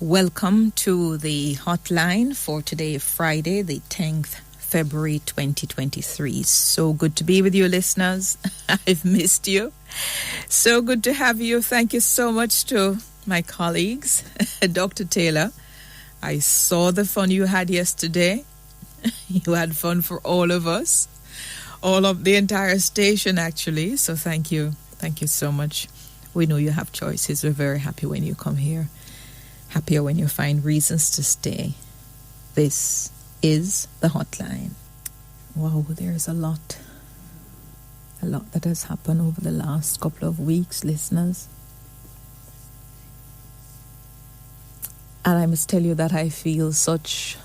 Welcome to the hotline for today, Friday, the 10th February 2023. So good to be with you, listeners. I've missed you. So good to have you. Thank you so much to my colleagues. Dr. Taylor, I saw the fun you had yesterday. You had fun for all of us, all of the entire station, actually. So thank you. Thank you so much. We know you have choices. We're very happy when you come here. Happier when you find reasons to stay. This is the hotline. Wow, there's a lot that has happened over the last couple of weeks, listeners. And I must tell you that I feel such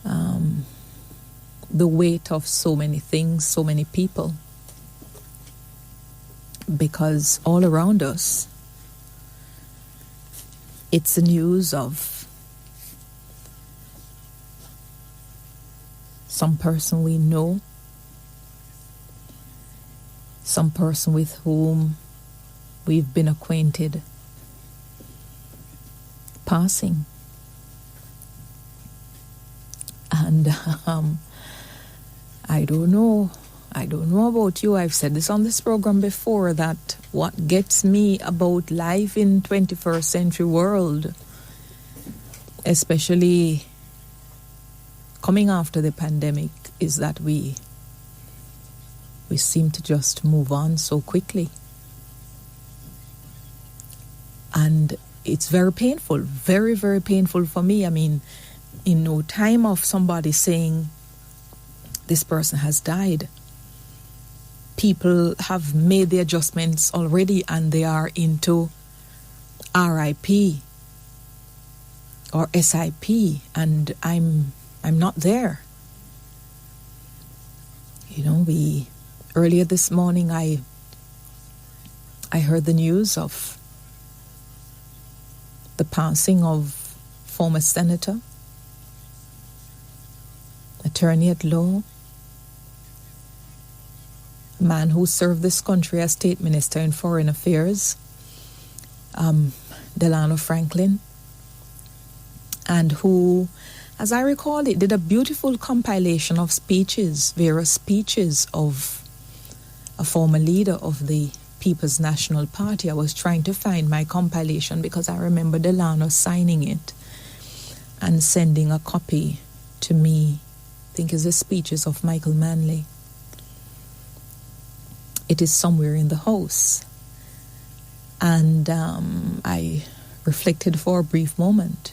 the weight of so many things, so many people, because all around us, it's the news of some person we know, some person with whom we've been acquainted, passing. And I don't know about you. I've said this on this program before, that what gets me about life in 21st century world, especially coming after the pandemic, is that we seem to just move on so quickly. And it's very painful, very, very painful for me. I mean, in no time of somebody saying this person has died, people have made the adjustments already and they are into RIP or SIP, and I'm not there. You know, earlier this morning I heard the news of the passing of former senator, attorney at law, man who served this country as state minister in foreign affairs, Delano Franklin, and who, as I recall it, did a beautiful compilation of speeches, various speeches of a former leader of the People's National Party. I was trying to find my compilation because I remember Delano signing it and sending a copy to me. I think it's the speeches of Michael Manley. It is somewhere in the house. And I reflected for a brief moment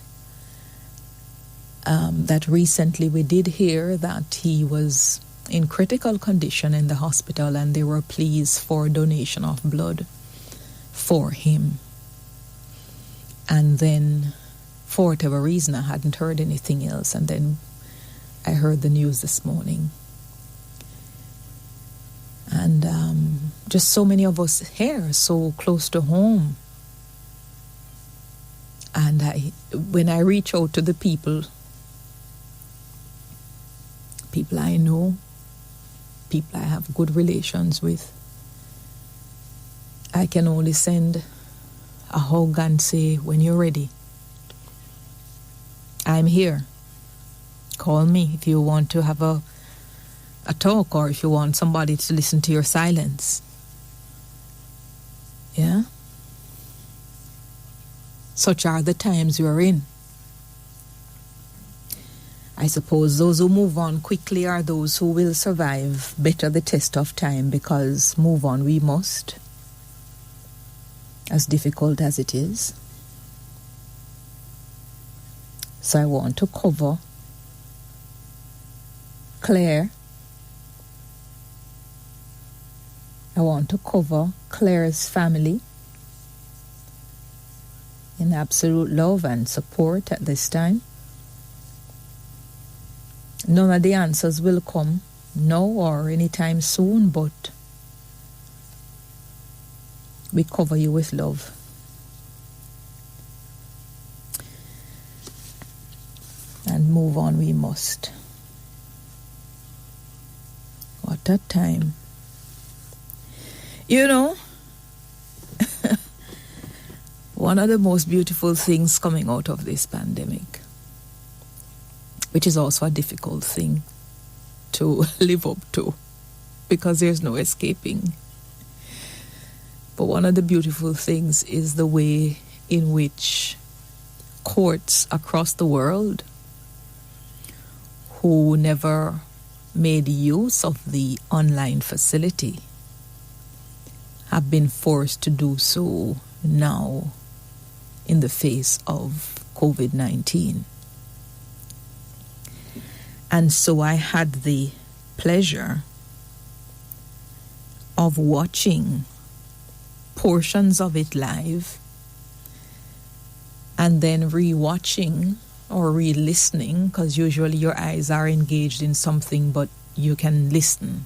that recently we did hear that he was in critical condition in the hospital and they were pleased for donation of blood for him. And then, for whatever reason, I hadn't heard anything else. And then I heard the news this morning. And just so many of us here, so close to home. And when I reach out to the people I know, people I have good relations with, I can only send a hug and say, when you're ready, I'm here. Call me if you want to have a talk, or if you want somebody to listen to your silence. Yeah? Such are the times we are in. I suppose those who move on quickly are those who will survive better the test of time, because move on we must, as difficult as it is. So I want to cover Claire. I want to cover Claire's family in absolute love and support at this time. None of the answers will come now or anytime soon, but we cover you with love. And move on we must. What a time. One of the most beautiful things coming out of this pandemic, which is also a difficult thing to live up to because there's no escaping. But one of the beautiful things is the way in which courts across the world who never made use of the online facility have been forced to do so now in the face of COVID-19. And so I had the pleasure of watching portions of it live and then re-watching or re-listening, because usually your eyes are engaged in something but you can listen.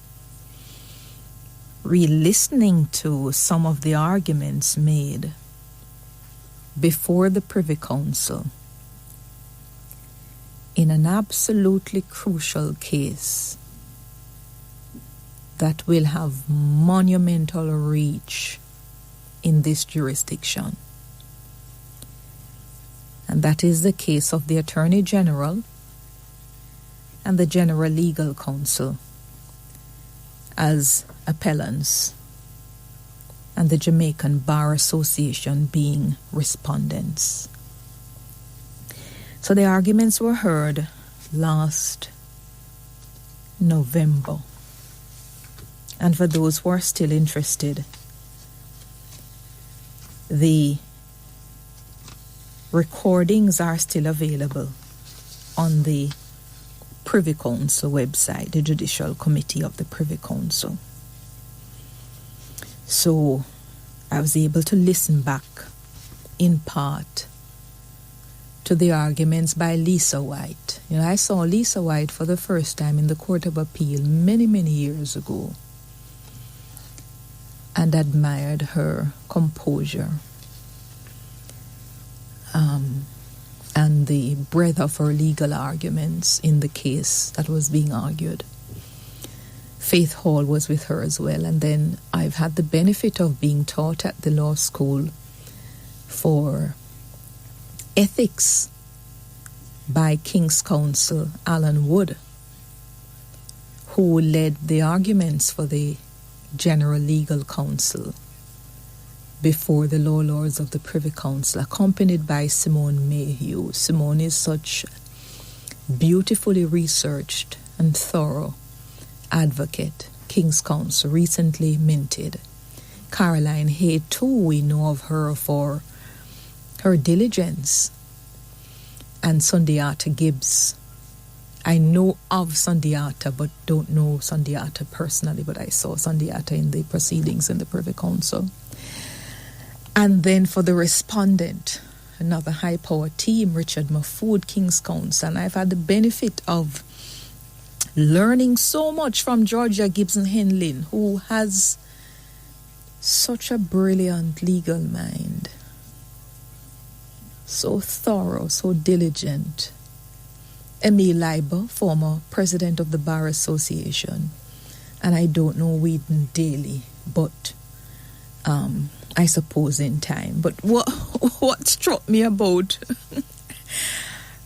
Re-listening to some of the arguments made before the Privy Council in an absolutely crucial case that will have monumental reach in this jurisdiction. And that is the case of the Attorney General and the General Legal Counsel as appellants, and the Jamaican Bar Association being respondents. So the arguments were heard last November. And for those who are still interested, the recordings are still available on the Privy Council website, the Judicial Committee of the Privy Council. So I was able to listen back in part to the arguments by Lisa White. You know, I saw Lisa White for the first time in the Court of Appeal many, many years ago and admired her composure and the breadth of her legal arguments in the case that was being argued. Faith Hall was with her as well. And then I've had the benefit of being taught at the law school for ethics by King's Counsel Alan Wood, who led the arguments for the General Legal Counsel before the Law Lords of the Privy Council, accompanied by Simone Mayhew. Simone is such beautifully researched and thorough advocate. King's Counsel, recently minted. Caroline Hay, too, we know of her for her diligence. And Sundiata Gibbs. I know of Sundiata, but don't know Sundiata personally, but I saw Sundiata in the proceedings in the Privy Council. And then for the respondent, another high-power team, Richard Mahfood, King's Counsel. And I've had the benefit of learning so much from Georgia Gibson-Henlin, who has such a brilliant legal mind. So thorough, so diligent. Emil Leiber, former president of the Bar Association. And I don't know Whedon Daly, but I suppose in time. But what struck me about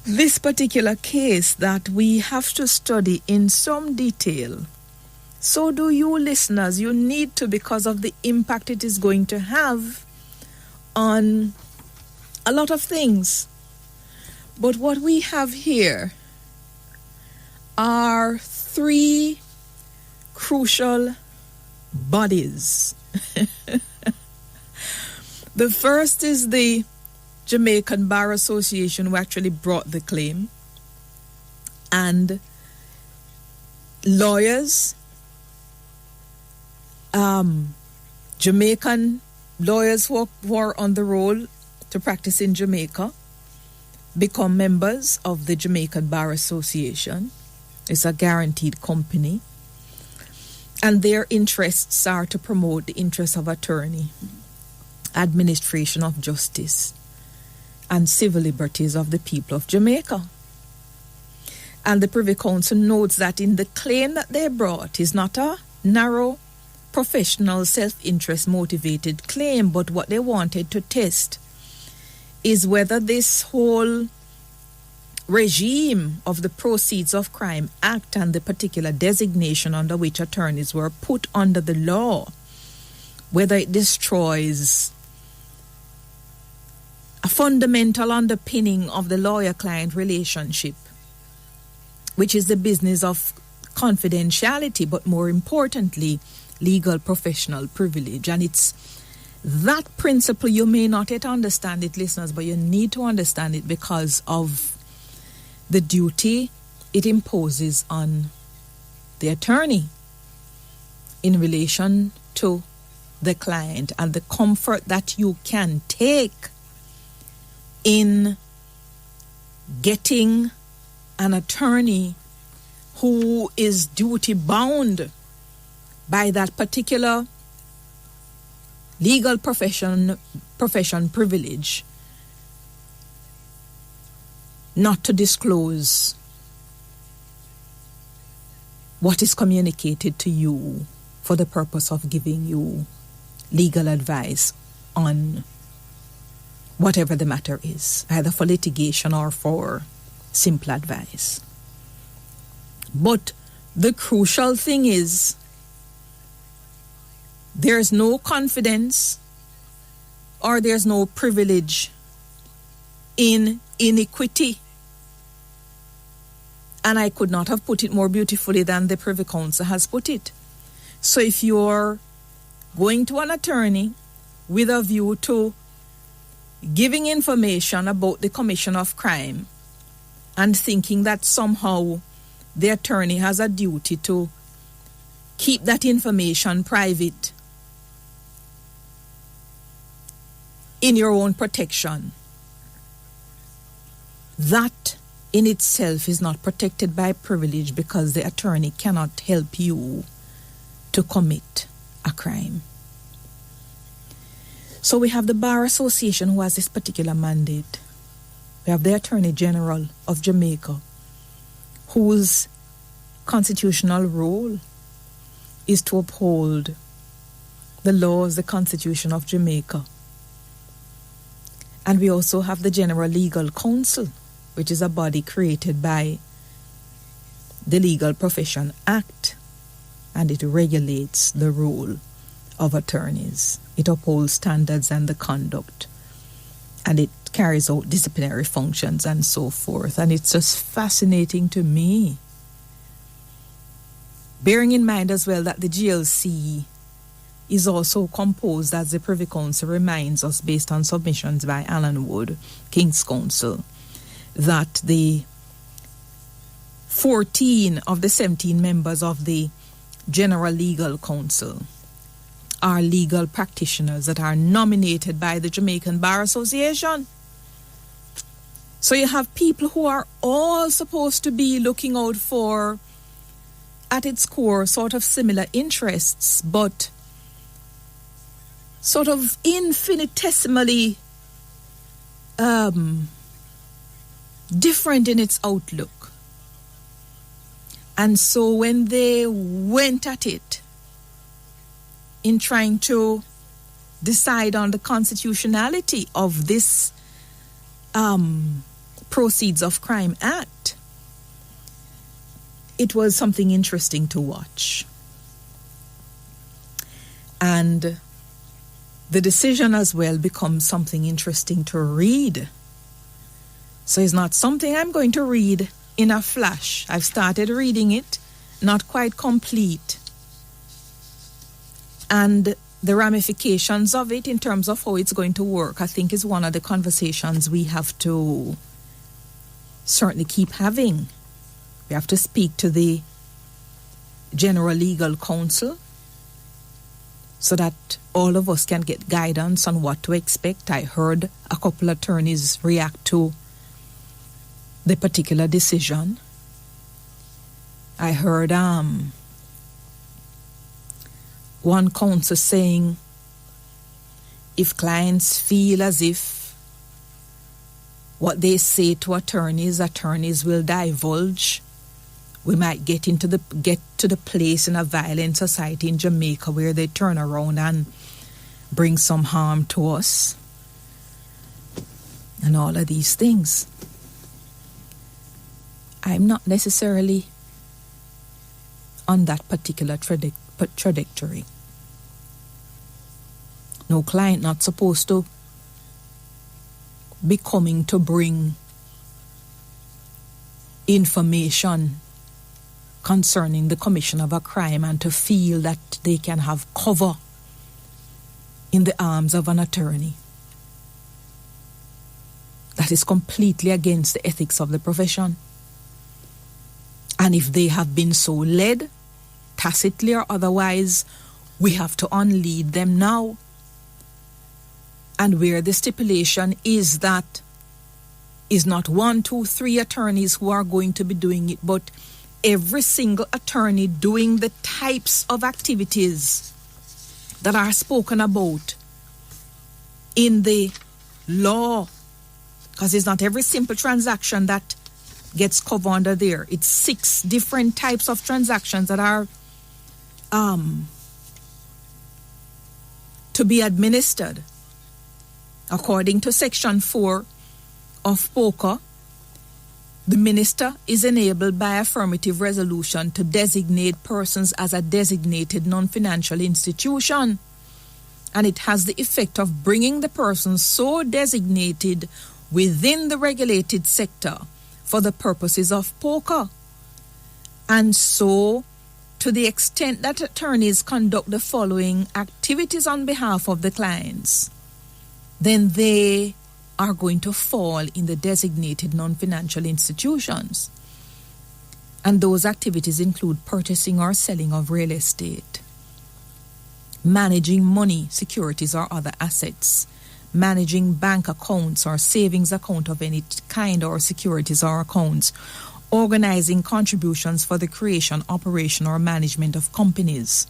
this particular case that we have to study in some detail, so do you listeners. You need to, because of the impact it is going to have on a lot of things. But what we have here are three crucial bodies. The first is the Jamaican Bar Association, who actually brought the claim, and lawyers, Jamaican lawyers who are on the roll to practice in Jamaica become members of the Jamaican Bar Association. It's a guaranteed company, and their interests are to promote the interests of attorney, administration of justice, and civil liberties of the people of Jamaica. And the Privy Council notes that in the claim that they brought is not a narrow, professional, self-interest motivated claim, but what they wanted to test is whether this whole regime of the Proceeds of Crime Act and the particular designation under which attorneys were put under the law, whether it destroys a fundamental underpinning of the lawyer-client relationship, which is the business of confidentiality, but more importantly, legal professional privilege. And it's that principle, you may not yet understand it, listeners, but you need to understand it because of the duty it imposes on the attorney in relation to the client and the comfort that you can take in getting an attorney who is duty bound by that particular legal profession privilege not to disclose what is communicated to you for the purpose of giving you legal advice on whatever the matter is, either for litigation or for simple advice. But the crucial thing is there's no confidence or there's no privilege in iniquity. And I could not have put it more beautifully than the Privy Council has put it. So if you're going to an attorney with a view to giving information about the commission of crime and thinking that somehow the attorney has a duty to keep that information private in your own protection, that in itself is not protected by privilege because the attorney cannot help you to commit a crime. So we have the Bar Association who has this particular mandate. We have the Attorney General of Jamaica, whose constitutional role is to uphold the laws, the Constitution of Jamaica. And we also have the General Legal Council, which is a body created by the Legal Profession Act, and it regulates the role of attorneys. It upholds standards and the conduct, and it carries out disciplinary functions and so forth. And it's just fascinating to me, bearing in mind as well that the GLC is also composed, as the Privy Council reminds us, based on submissions by Alan Wood, King's Counsel, that the 14 of the 17 members of the General Legal Council are legal practitioners that are nominated by the Jamaican Bar Association. So you have people who are all supposed to be looking out for, at its core, sort of similar interests, but sort of infinitesimally different in its outlook. And so when they went at it in trying to decide on the constitutionality of this Proceeds of Crime Act, it was something interesting to watch. And the decision as well becomes something interesting to read. So it's not something I'm going to read in a flash. I've started reading it, not quite complete. And the ramifications of it in terms of how it's going to work, I think, is one of the conversations we have to certainly keep having. We have to speak to the General Legal Counsel so that all of us can get guidance on what to expect. I heard a couple of attorneys react to the particular decision. I heard one counsel saying, if clients feel as if what they say to attorneys will divulge, we might get to the place in a violent society in Jamaica where they turn around and bring some harm to us. and all of these things. I'm not necessarily on that particular trajectory. No client not supposed to be coming to bring information concerning the commission of a crime and to feel that they can have cover in the arms of an attorney. That is completely against the ethics of the profession. And if they have been so led, tacitly or otherwise, we have to unlead them now. And where the stipulation is that is not 1, 2, 3 attorneys who are going to be doing it, but every single attorney doing the types of activities that are spoken about in the law, because it's not every simple transaction that gets covered under there. It's 6 different types of transactions that are to be administered according to Section 4 of POCA. The minister is enabled by affirmative resolution to designate persons as a designated non-financial institution, and it has the effect of bringing the persons so designated within the regulated sector for the purposes of POCA. And so, to the extent that attorneys conduct the following activities on behalf of the clients, then they are going to fall in the designated non-financial institutions. And those activities include purchasing or selling of real estate, managing money, securities, or other assets, managing bank accounts or savings account of any kind or securities or accounts, organizing contributions for the creation, operation, or management of companies,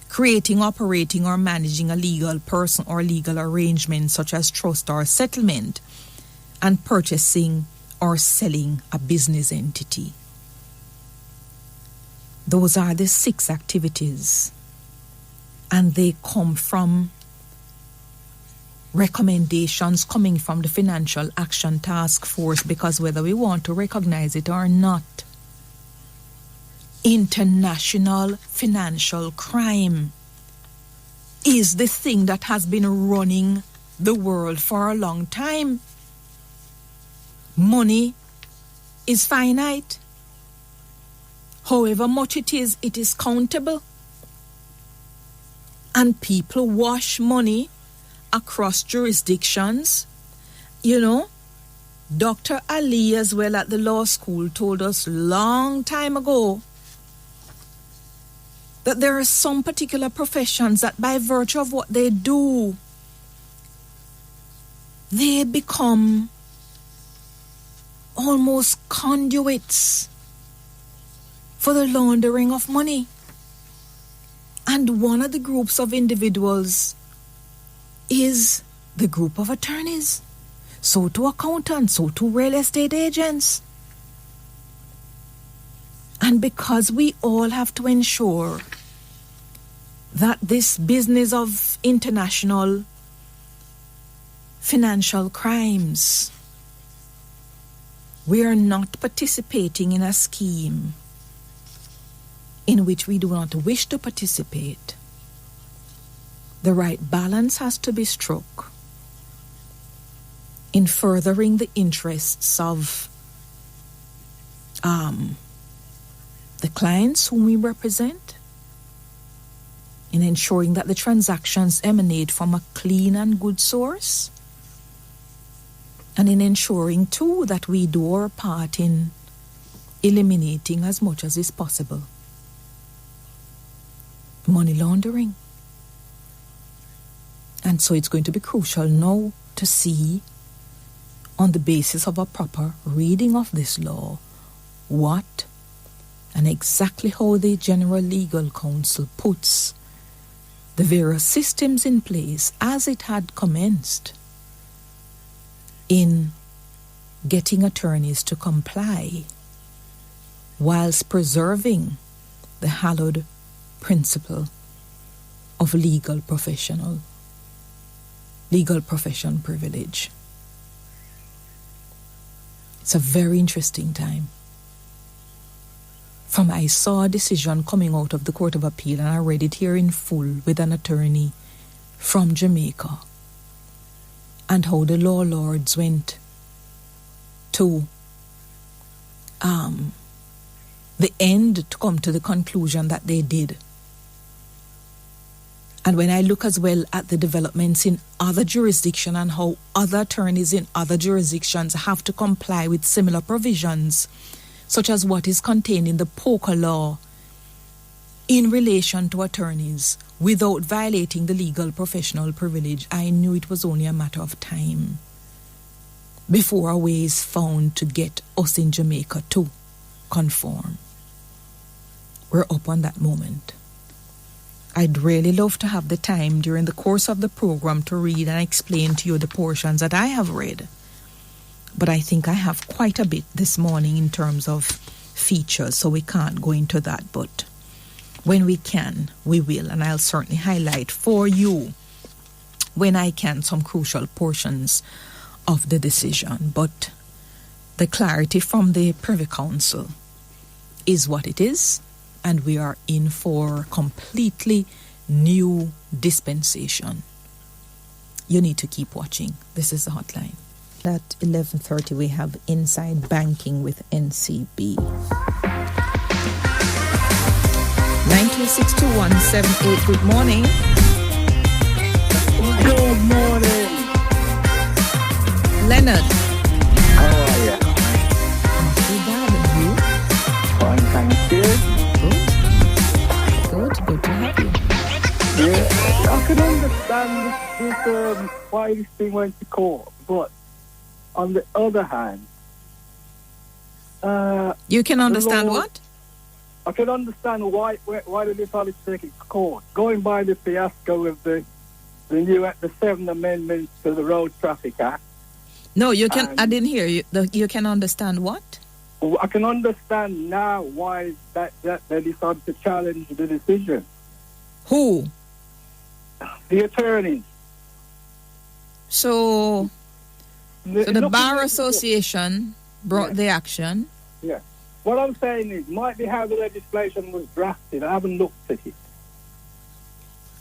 creating, operating, or managing a legal person or legal arrangement such as trust or settlement, and purchasing or selling a business entity. Those are the 6 activities, and they come from recommendations coming from the Financial Action Task Force, because whether we want to recognize it or not, international financial crime is the thing that has been running the world for a long time. Money is finite. However much it is countable. And people wash money across jurisdictions. You know, Dr. Ali as well at the law school told us long time ago that there are some particular professions that by virtue of what they do, they become almost conduits for the laundering of money. And one of the groups of individuals is the group of attorneys. So to accountants, so to real estate agents. And because we all have to ensure that this business of international financial crimes, we are not participating in a scheme in which we do not wish to participate. The right balance has to be struck in furthering the interests of the clients whom we represent, in ensuring that the transactions emanate from a clean and good source, and in ensuring too that we do our part in eliminating as much as is possible money laundering. And so it's going to be crucial now to see, on the basis of a proper reading of this law, what and exactly how the General Legal Counsel puts the various systems in place as it had commenced in getting attorneys to comply whilst preserving the hallowed principle of legal profession privilege. It's a very interesting time. From I saw a decision coming out of the Court of Appeal, and I read it here in full with an attorney from Jamaica, and how the law lords went to the end to come to the conclusion that they did. And when I look as well at the developments in other jurisdictions and how other attorneys in other jurisdictions have to comply with similar provisions, such as what is contained in the poker law in relation to attorneys without violating the legal professional privilege, I knew it was only a matter of time before a way is found to get us in Jamaica to conform. We're up on that moment. I'd really love to have the time during the course of the program to read and explain to you the portions that I have read. But I think I have quite a bit this morning in terms of features, so we can't go into that. But when we can, we will. And I'll certainly highlight for you, when I can, some crucial portions of the decision. But the clarity from the Privy Council is what it is. And we are in for completely new dispensation. You need to keep watching. This is the hotline. At 11:30, we have Inside Banking with NCB. 9262178. Good morning. Good morning. Leonard. How are you? Not too bad, and you? Fine, thank you. Good to have you. Yeah, I can understand this why this thing went to court, but on the other hand, you can understand law, what? I can understand why they decided to take it to court. Going by the fiasco of the 7th Amendment to the Road Traffic Act. No, you can. I didn't hear you. You can understand what? I can understand now why that they decided to challenge the decision. Who? The attorneys. So the Bar Association brought the action. Yeah. What I'm saying is, might be how the legislation was drafted. I haven't looked at it.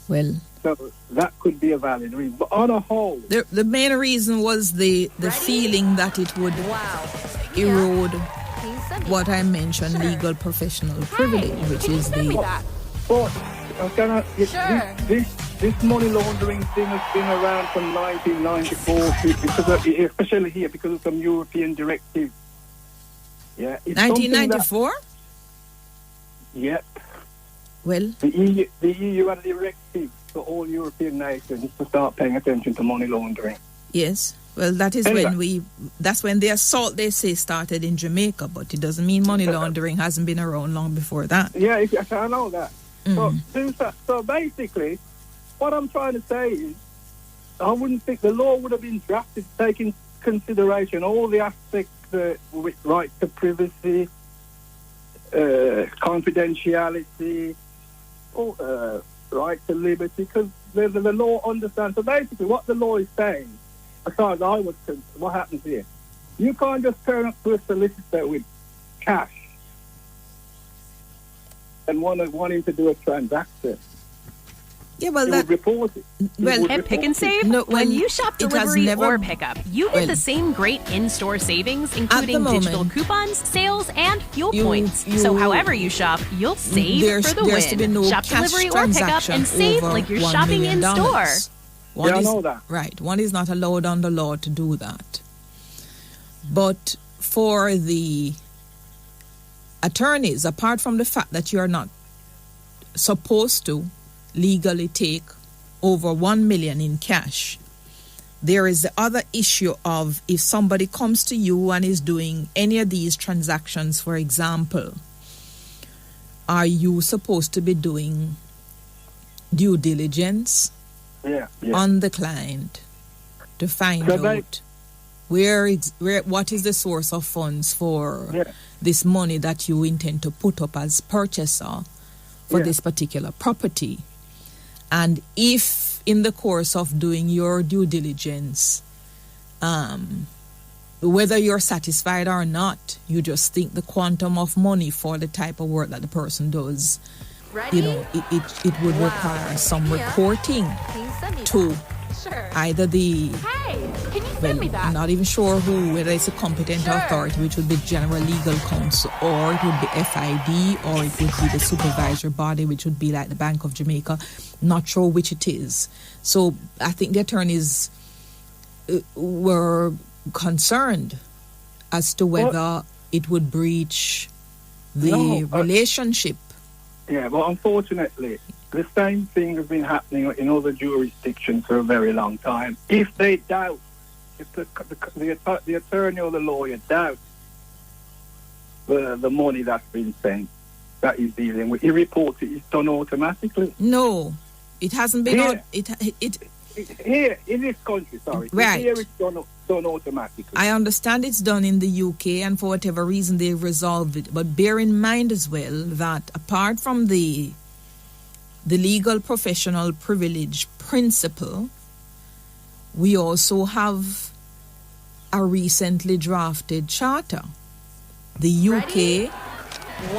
Well, so that could be a valid reason. But on a whole, the main reason was the feeling that it would erode what I mentioned, legal professional privilege, which is the... But this money laundering thing has been around from 1994, especially here, because of some European directives. Yeah, 1994? Yep. Well, the EU had a directive for all European nations to start paying attention to money laundering. Yes. Well, that is that's when the assault, they say, started in Jamaica, but it doesn't mean money laundering hasn't been around long before that. Yeah, I know that. So basically, what I'm trying to say is, I wouldn't think the law would have been drafted to take into consideration all the aspects with right to privacy, confidentiality, right to liberty, because the law understands. So basically, what the law is saying, as far as I was concerned, what happens here? You can't just turn up to a solicitor with cash and wanting to do a transaction. Yeah, well, would report it. At Pick and Save, when you shop delivery or pickup, you get the same great in-store savings, including digital coupons, sales, and fuel points. So however you shop, you'll save for the win. No shop delivery or pickup and save like you're shopping in-store. I know that. Right. One is not allowed under law to do that. But for the attorneys, apart from the fact that you are not supposed to legally take over 1 million in cash, there is the other issue of if somebody comes to you and is doing any of these transactions, for example, are you supposed to be doing due diligence on the client to find out what is the source of funds for this money that you intend to put up as purchaser for this particular property? And if in the course of doing your due diligence, whether you're satisfied or not, you just think the quantum of money for the type of work that the person does, Ready? you know, it would require some reporting to either the, Hey, can you send me that? I'm not even sure whether it's a competent authority, which would be General Legal Counsel, or it would be FID, or it would be the supervisory body, which would be like the Bank of Jamaica. Not sure which it is. So I think the attorneys were concerned as to whether it would breach the relationship. Yeah, but unfortunately, the same thing has been happening in other jurisdictions for a very long time. If they doubt, if the attorney or the lawyer doubts the money that's been sent, that he's dealing with, he reports it, it's done automatically. No, it hasn't been. Here, in this country, sorry. Right. Here it's done automatically. I understand it's done in the UK, and for whatever reason they've resolved it. But bear in mind as well that apart from the legal professional privilege principle, we also have a recently drafted charter. The UK,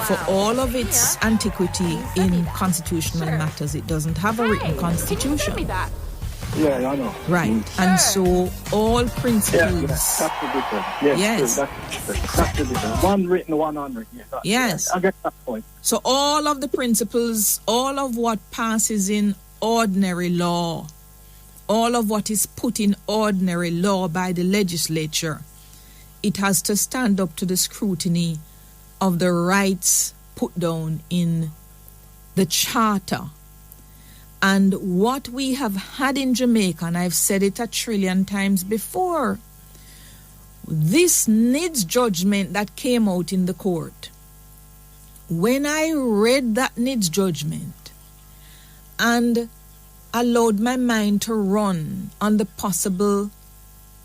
for all of its antiquity in constitutional matters, it doesn't have a written constitution. Yeah, I know. Right. And so all principles... Yeah, that's the difference. Yes. That's the difference. One written, one unwritten. Yes. I get that point. So all of the principles, all of what passes in ordinary law, all of what is put in ordinary law by the legislature, it has to stand up to the scrutiny of the rights put down in the charter. And what we have had in Jamaica, and I've said it 1 trillion times before, this NIDS judgment that came out in the court, when I read that NIDS judgment and allowed my mind to run on the possible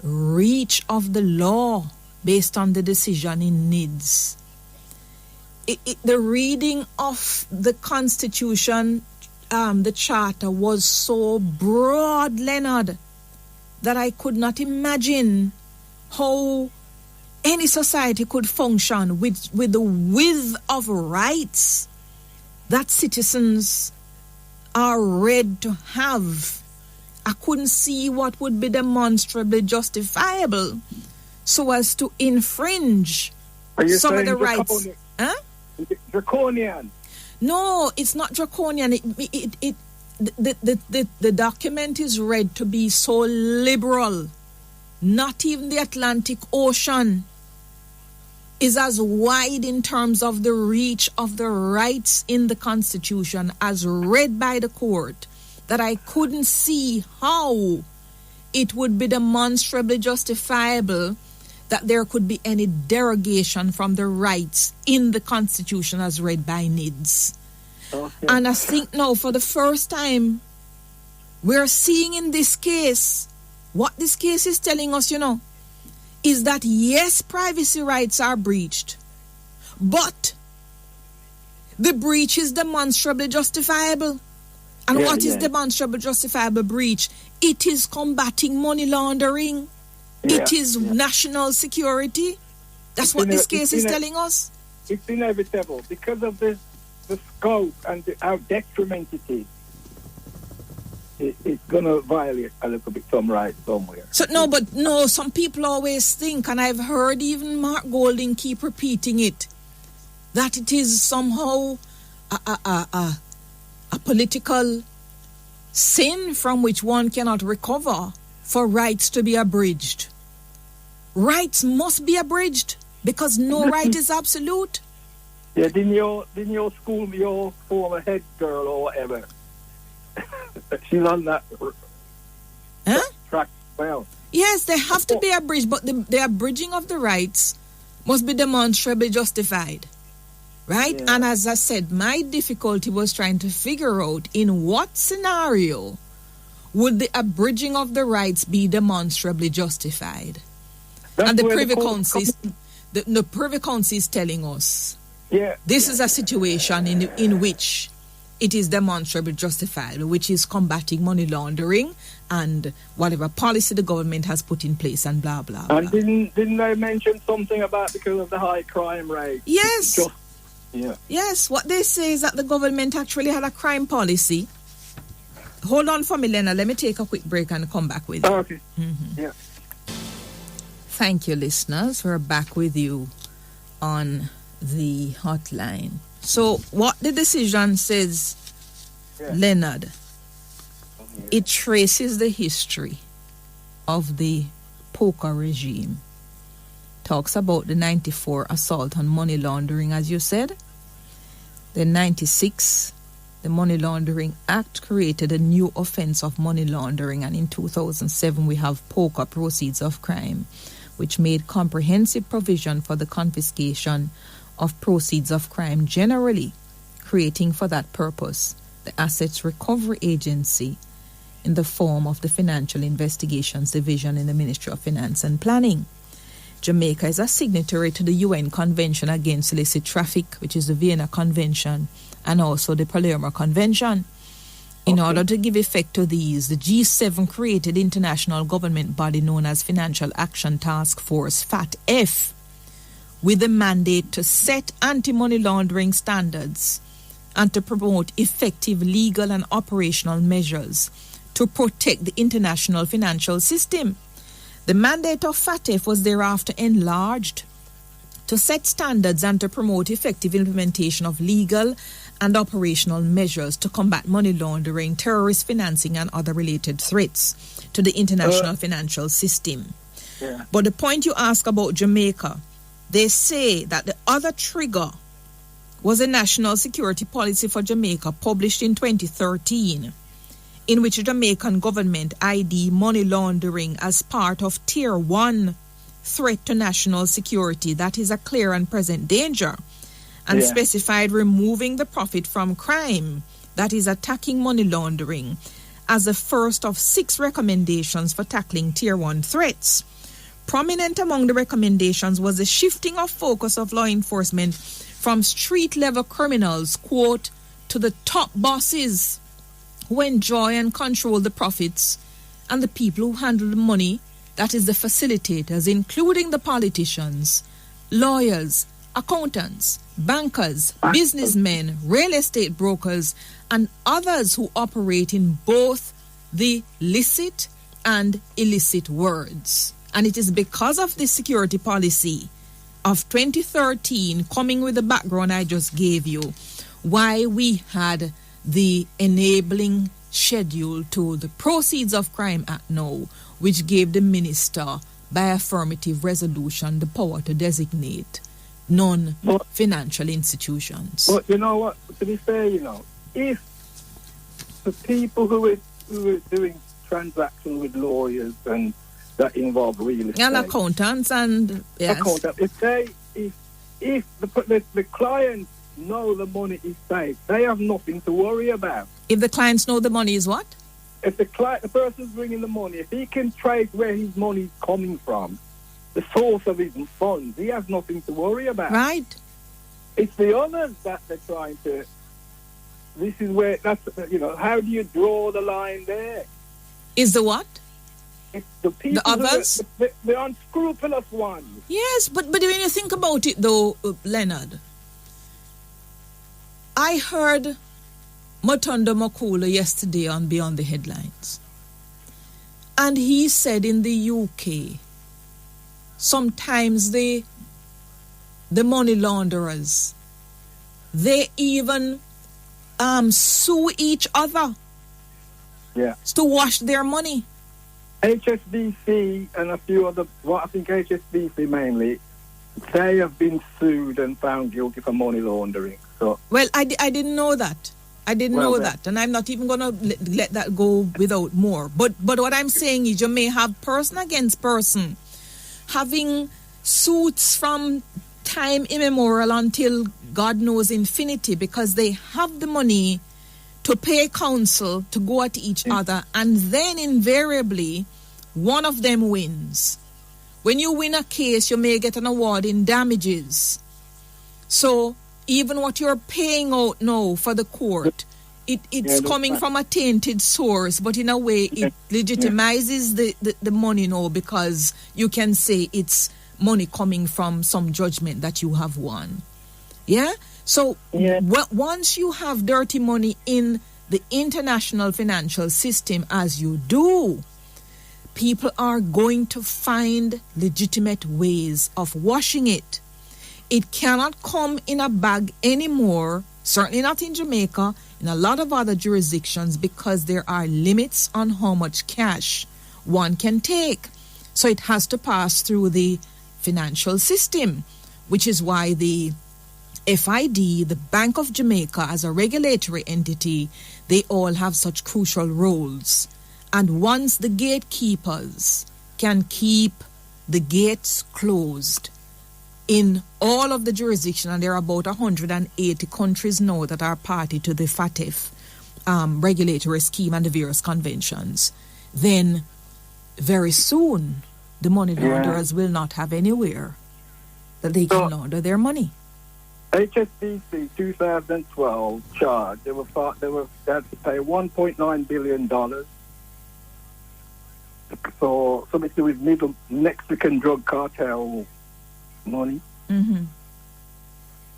reach of the law based on the decision in NIDS, the reading of the Constitution, the charter was so broad, Leonard, that I could not imagine how any society could function with the width of rights that citizens are read to have. I couldn't see what would be demonstrably justifiable so as to infringe some of the rights. Huh? Draconian. No, it's not draconian. The document is read to be so liberal. Not even the Atlantic Ocean is as wide in terms of the reach of the rights in the Constitution as read by the court that I couldn't see how it would be demonstrably justifiable that there could be any derogation from the rights in the Constitution as read by NIDS. Okay. And I think now for the first time, we're seeing in this case, what this case is telling us, is that yes, privacy rights are breached, but the breach is demonstrably justifiable. And what is demonstrably justifiable breach? It is combating money laundering. Yeah, it is national security. That's what this case is telling us. It's inevitable because of the scope and how detrimental it is. It's going to violate a little bit some rights somewhere. So some people always think, and I've heard even Mark Golding keep repeating it, that it is somehow a political sin from which one cannot recover for rights to be abridged. Rights must be abridged because no right is absolute. Yeah, didn't your school, your former head girl or whatever, she's on that track well. Yes, they have to be abridged, but the abridging of the rights must be demonstrably justified. Right? Yeah. And as I said, my difficulty was trying to figure out in what scenario would the abridging of the rights be demonstrably justified. And the Privy Council is telling us this is a situation in which it is demonstrably justifiable, which is combating money laundering and whatever policy the government has put in place and blah, blah, blah. And didn't they mention something about because of the high crime rate? Yes. Yeah. Yes, what they say is that the government actually had a crime policy. Hold on for me, Lena. Let me take a quick break and come back with you. Okay. Mm-hmm. Yeah. Thank you, listeners. We're back with you on the hotline. So what the decision says, Leonard, it traces the history of the poker regime. Talks about the 94 assault on money laundering, as you said. The 96, the Money Laundering Act created a new offense of money laundering, and in 2007 we have poker proceeds of crime, which made comprehensive provision for the confiscation of proceeds of crime generally, creating for that purpose the Assets Recovery Agency in the form of the Financial Investigations Division in the Ministry of Finance and Planning. Jamaica is a signatory to the UN Convention Against Illicit Traffic, which is the Vienna Convention, and also the Palermo Convention. In order to give effect to these, the G7 created international government body known as Financial Action Task Force, FATF, with the mandate to set anti-money laundering standards and to promote effective legal and operational measures to protect the international financial system. The mandate of FATF was thereafter enlarged to set standards and to promote effective implementation of legal and operational measures to combat money laundering, terrorist financing, and other related threats to the international financial system. Yeah. But the point you ask about Jamaica, they say that the other trigger was a national security policy for Jamaica published in 2013, in which the Jamaican government ID money laundering as part of Tier 1 threat to national security, that is a clear and present danger, and specified removing the profit from crime, that is attacking money laundering, as the first of 6 recommendations for tackling Tier 1 threats. Prominent among the recommendations was the shifting of focus of law enforcement from street-level criminals, quote, to the top bosses who enjoy and control the profits, and the people who handle the money, that is the facilitators, including the politicians, lawyers, accountants, bankers, businessmen, real estate brokers, and others who operate in both the licit and illicit worlds. And it is because of this security policy of 2013, coming with the background I just gave you, why we had the enabling schedule to the Proceeds of Crime Act now, which gave the minister, by affirmative resolution, the power to designate non-financial institutions. But you know what, to be fair, if the people who are doing transactions with lawyers and that involve real estate and accountants and if the clients know the money is safe, they have nothing to worry about. If the clients know the money is what? If the person's bringing the money, if he can trace where his money is coming from, the source of his funds, he has nothing to worry about. Right. It's the others that they're trying to. This is where how do you draw the line there? Is the what? It's the people, the others, the unscrupulous ones. Yes, but when you think about it, though, Leonard, I heard Motondo Makula yesterday on Beyond the Headlines, and he said in the UK, sometimes the money launderers, they even sue each other, to wash their money. HSBC and a few other, I think HSBC mainly, they have been sued and found guilty for money laundering. So, well, I didn't know that. I didn't know that, and I'm not even going to let that go without more. But what I'm saying is, you may have person against person having suits from time immemorial until God knows infinity, because they have the money to pay counsel to go at each other, and then invariably one of them wins. When you win a case, you may get an award in damages. So even what you're paying out now for the court, it's coming from a tainted source, but in a way it legitimizes the money now, because you can say it's money coming from some judgment that you have won. Yeah? So once you have dirty money in the international financial system, as you do, people are going to find legitimate ways of washing it. It cannot come in a bag anymore, certainly not in Jamaica, in a lot of other jurisdictions, because there are limits on how much cash one can take. So it has to pass through the financial system, which is why the FID, the Bank of Jamaica, as a regulatory entity, they all have such crucial roles. And once the gatekeepers can keep the gates closed in all of the jurisdictions, and there are about 180 countries now that are party to the FATF regulatory scheme and the various conventions, then very soon the money launderers will not have anywhere that they can launder their money. HSBC 2012 charge, they had to pay $1.9 billion for something to do with middle Mexican drug cartel money. Mm-hmm.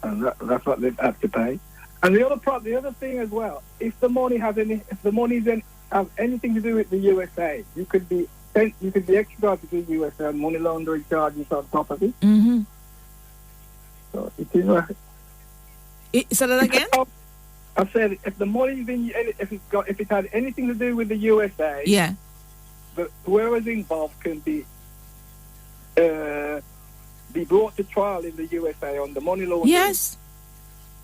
And that's what they've had to pay. And the other thing as well, if the money have anything to do with the USA, you could be extradited to the USA and money laundering charges on top of it. Mm-hmm. So it is say that again? I said if the money if it had anything to do with the USA, whoever's involved can be brought to trial in the USA on the money laundering.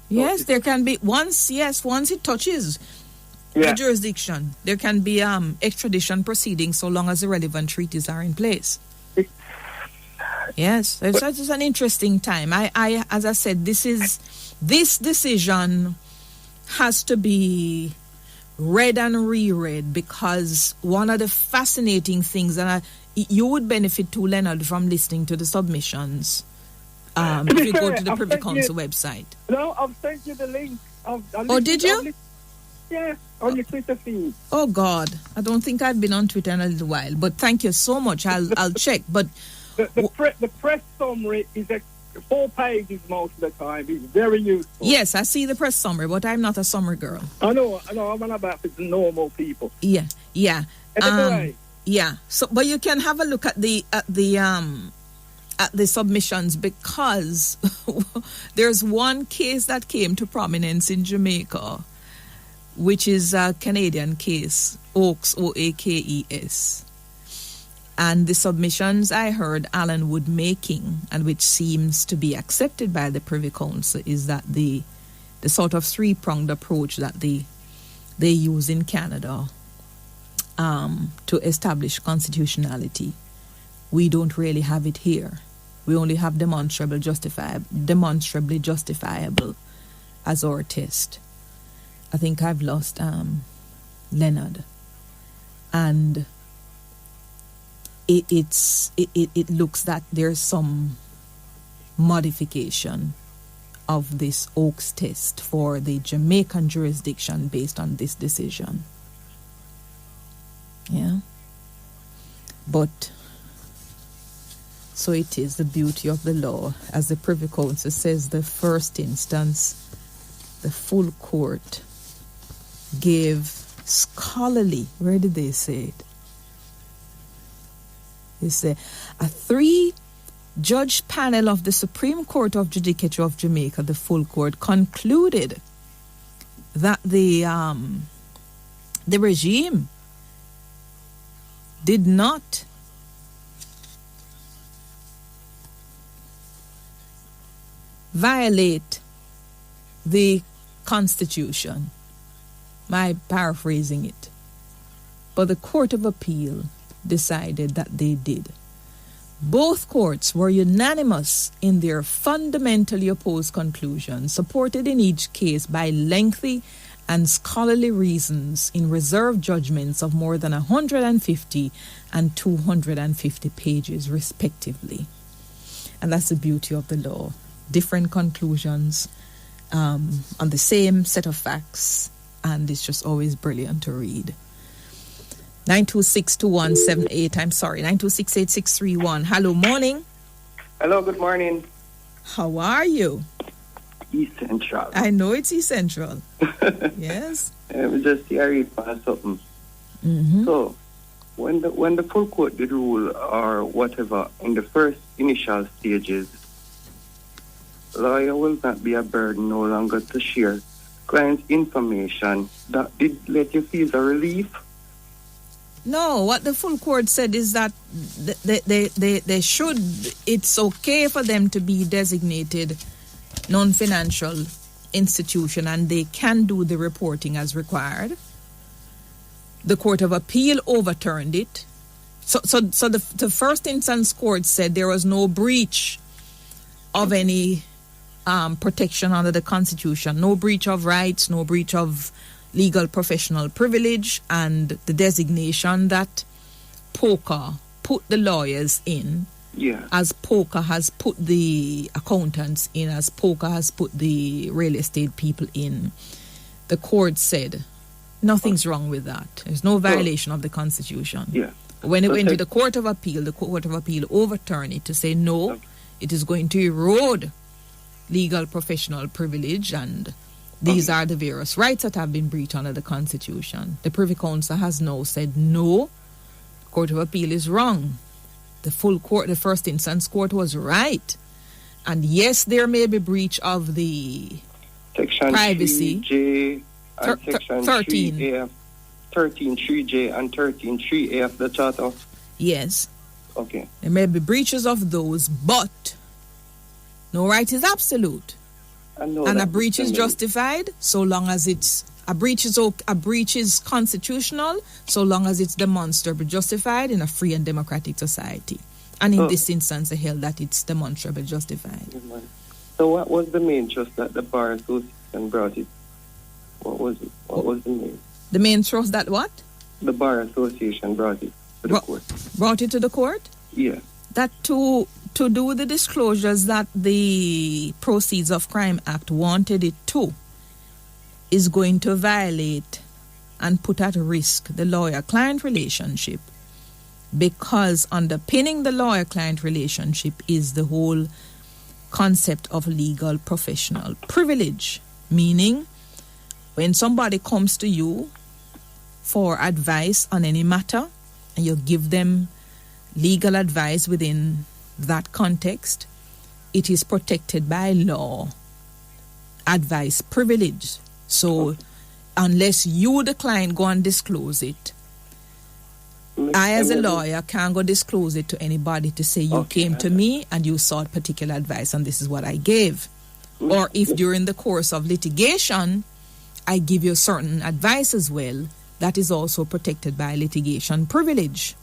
Yes, there can be once it touches the jurisdiction, there can be extradition proceedings so long as the relevant treaties are in place. Yes, it's just an interesting time. I as I said, this decision has to be read and reread, because one of the fascinating things, and you would benefit too, Leonard, from listening to the submissions. If you go to the Privy Council website. No, I've sent you the link. Did you? Yeah, on your Twitter feed. Oh God, I don't think I've been on Twitter in a little while, but thank you so much. I'll check. But the press summary is 4 pages most of the time. It's very useful. Yes, I see the press summary, but I'm not a summary girl. I know. I'm not about the normal people. Yeah. Anyway. Yeah. So, but you can have a look at the submissions, because there's one case that came to prominence in Jamaica, which is a Canadian case, Oakes, Oakes. And the submissions I heard Alan Wood making, and which seems to be accepted by the Privy Council, is that the sort of 3-pronged approach that they use in Canada to establish constitutionality, we don't really have it here. We only have demonstrably justifiable as our test. I think I've lost Leonard, and it looks that there's some modification of this Oakes test for the Jamaican jurisdiction based on this decision. Yeah. But so it is the beauty of the law. As the Privy Council says, the first instance, the full court gave scholarly, where did they say it? They say a 3-judge panel of the Supreme Court of Judicature of Jamaica, the full court, concluded that the regime did not violate the Constitution. My paraphrasing it. But the Court of Appeal decided that they did. Both courts were unanimous in their fundamentally opposed conclusions, supported in each case by lengthy and scholarly reasons in reserved judgments of more than 150 and 250 pages, respectively. And that's the beauty of the law. Different conclusions on the same set of facts and it's just always brilliant to read. 9262178. I'm sorry, 9268631. Hello, morning. Hello, good morning. How are you? East Central. I know it's East Central. Yes. Just hear something. Mm-hmm. So, when the full court did rule or whatever in the first initial stages, lawyer will not be a burden no longer to share client's information. That did let you feel a relief? No, what the full court said is that they should, it's okay for them to be designated non-financial institution and they can do the reporting as required. The Court of Appeal overturned it. So the first instance court said there was no breach of any protection under the Constitution, no breach of rights, no breach of legal professional privilege, and the designation that POCA put the lawyers in, as POCA has put the accountants in, as POCA has put the real estate people in. The court said nothing's wrong with that. There's no violation of the Constitution. Yeah. When it went to the Court of Appeal, the Court of Appeal overturned it to say no, it is going to erode legal professional privilege, and these are the various rights that have been breached under the Constitution. The Privy Council has now said no, the Court of Appeal is wrong. The full court, the first instance court, was right. And yes, there may be breach of the Section privacy. 3J and Section 13. 3A, 13.3J and 13.3A of the Charter. Yes. Okay. There may be breaches of those, but no right is absolute. And a breach is justified so long as it's a breach is constitutional so long as it's demonstrably justified in a free and democratic society. And in this instance, they held that it's demonstrably justified. So what was the main trust that the Bar Association brought it? What was it? What was the main? The main trust that what? The Bar Association brought it to the court. Brought it to the court? Yeah. That to do the disclosures that the Proceeds of Crime Act wanted it to is going to violate and put at risk the lawyer-client relationship, because underpinning the lawyer-client relationship is the whole concept of legal professional privilege, meaning when somebody comes to you for advice on any matter and you give them legal advice within that context, it is protected by law. Advice privilege. So unless you, the client, go and disclose it, I as a lawyer can't go disclose it to anybody to say you came to me and you sought particular advice and this is what I gave. Or if during the course of litigation I give you certain advice as well, that is also protected by litigation privilege.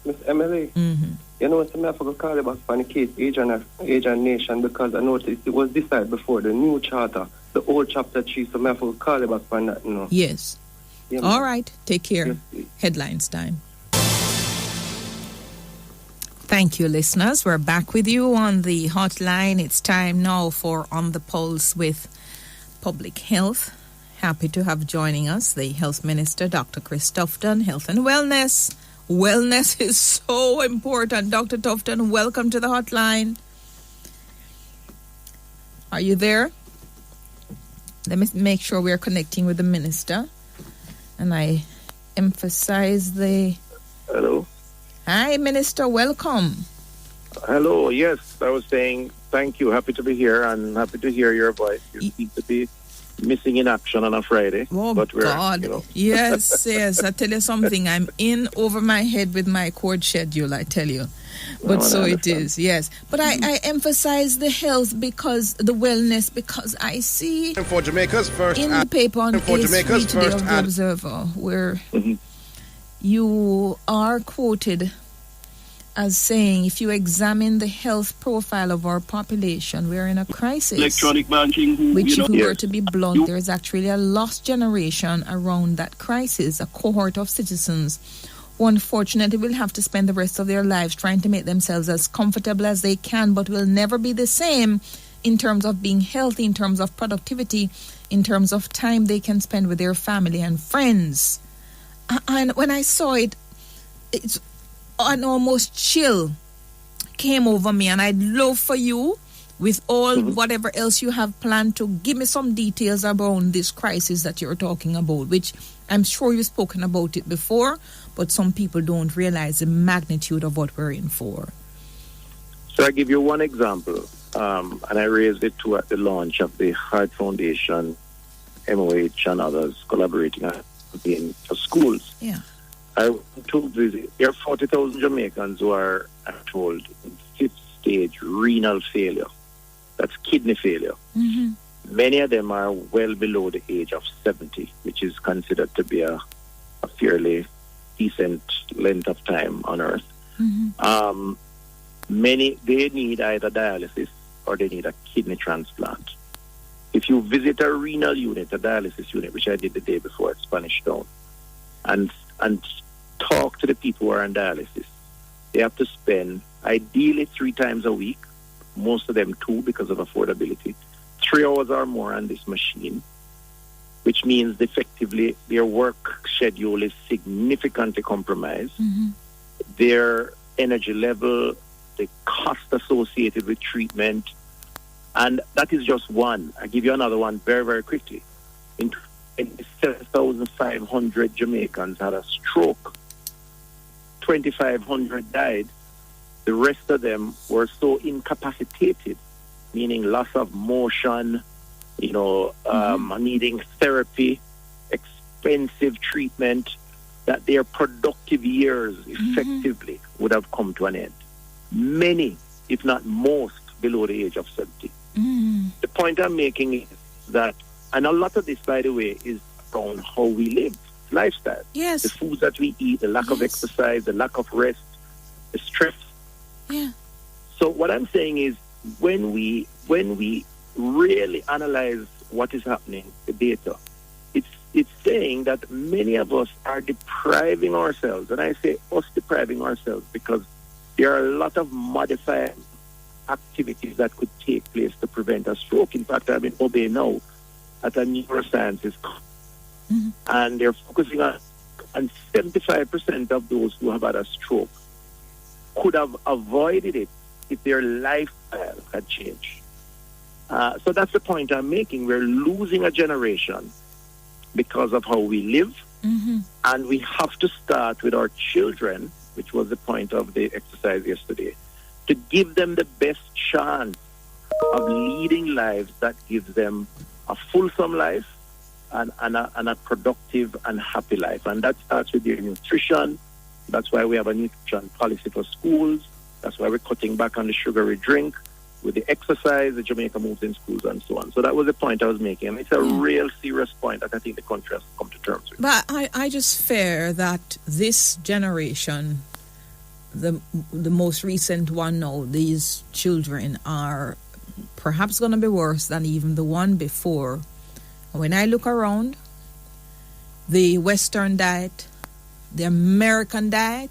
Miss Emily, you know, I forgot to call you back on the case Age and Nation, because I noticed it was decided before the new charter, the old chapter 3, so I forgot to call you back on that, you know. Yes. Yeah, all right, take care. Yes, headlines time. Thank you, listeners. We're back with you on the hotline. It's time now for On the Pulse with Public Health. Happy to have joining us the Health Minister, Dr. Chris Tufton, Health and Wellness. Wellness is so important. Dr. Tufton, welcome to the hotline. Are you there? Let me make sure we're connecting with the minister. And I emphasize the... Hello. Hi, Minister. Welcome. Hello. Yes, I was saying thank you. Happy to be here and happy to hear your voice. You seem to be missing in action on a Friday. Oh, but God. You know. Yes, yes. I tell you something. I'm in over my head with my court schedule, I tell you. But so it is, yes. But I emphasize the health because the wellness, because I see for Jamaica's first in the paper on A3 today of the Observer where you are quoted as saying, if you examine the health profile of our population, we're in a crisis. Electronic banking, which, if we were to be blunt, there is actually a lost generation around that crisis, a cohort of citizens who unfortunately will have to spend the rest of their lives trying to make themselves as comfortable as they can, but will never be the same in terms of being healthy, in terms of productivity, in terms of time they can spend with their family and friends. And when I saw it, it's an almost chill came over me, and I'd love for you, with all whatever else you have planned, to give me some details around this crisis that you're talking about, which I'm sure you've spoken about it before, but some people don't realize the magnitude of what we're in for. So I give you one example, and I raised it too at the launch of the Heart Foundation, MOH and others collaborating in schools. Yeah. I told you there are 40,000 Jamaicans who are, I'm told, in fifth stage renal failure. That's kidney failure. Many of them are well below the age of 70, which is considered to be a fairly decent length of time on earth. Many, they need either dialysis or they need a kidney transplant. If you visit a renal unit, a dialysis unit, which I did the day before at Spanish Town, and talk to the people who are on dialysis, they have to spend ideally 3 times a week, most of them 2 because of affordability, 3 hours or more on this machine, which means effectively their work schedule is significantly compromised. Their energy level, the cost associated with treatment, and that is just one. I give you another one very, very quickly. In 7,500 Jamaicans had a stroke. 2,500 died. The rest of them were so incapacitated, meaning loss of motion, needing therapy, expensive treatment, that their productive years effectively would have come to an end. Many, if not most, below the age of 70. The point I'm making is that, and a lot of this, by the way, is around how we live, lifestyle. Yes. The foods that we eat, the lack of exercise, the lack of rest, the stress. Yeah. So what I'm saying is, when we really analyze what is happening, the data, it's saying that many of us are depriving ourselves, and I say us depriving ourselves because there are a lot of modified activities that could take place to prevent a stroke. In fact, I'm in Obey now at a neurosciences, and they're focusing on 75% of those who have had a stroke could have avoided it if their lifestyle had changed. So that's the point I'm making. We're losing a generation because of how we live, and we have to start with our children, which was the point of the exercise yesterday, to give them the best chance of leading lives that gives them a fulsome life and a productive and happy life. And that starts with their nutrition. That's why we have a nutrition policy for schools. That's why we're cutting back on the sugary drink. With the exercise, the Jamaica moves in schools and so on. So that was the point I was making. And it's a real serious point that I think the country has to come to terms with. But I just fear that this generation, the most recent one now, these children are perhaps going to be worse than even the one before. When I look around, the Western diet, the American diet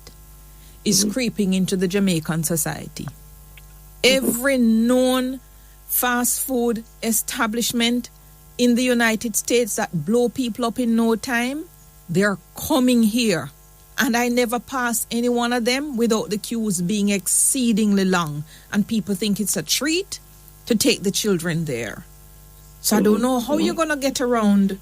is creeping into the Jamaican society. Every known fast food establishment in the United States that blow people up in no time, they're coming here. And I never pass any one of them without the queues being exceedingly long. And people think it's a treat to take the children there. So I don't know how you're going to get around,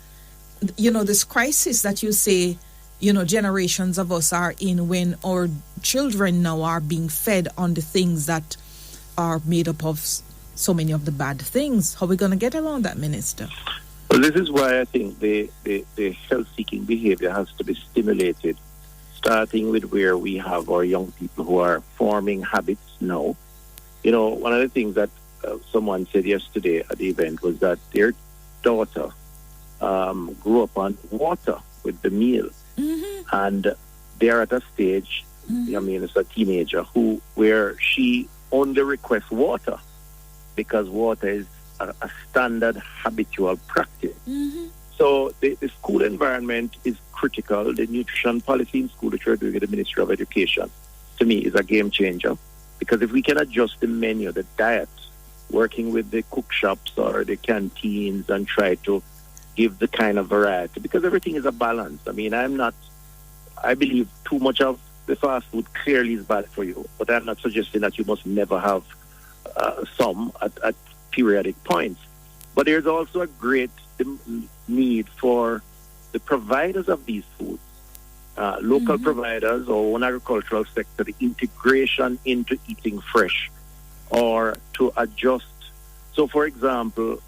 this crisis that you say, generations of us are in, when our children now are being fed on the things that are made up of so many of the bad things. How are we going to get around that, Minister? Well, this is why I think the health-seeking behavior has to be stimulated, starting with where we have our young people who are forming habits now. One of the things that someone said yesterday at the event was that their daughter grew up on water with the meal. And they're at a stage, it's a teenager, where she only requests water because water is a standard habitual practice. So the school environment is critical. The nutrition policy in school that we're doing at the Ministry of Education, to me, is a game changer. Because if we can adjust the menu, the diet, working with the cook shops or the canteens and try to give the kind of variety, because everything is a balance. I mean, I believe too much of the fast food clearly is bad for you, but I'm not suggesting that you must never have some at periodic points. But there's also a great need for the providers of these foods, local providers or one agricultural sector, the integration into eating fresh or to adjust. So, for example,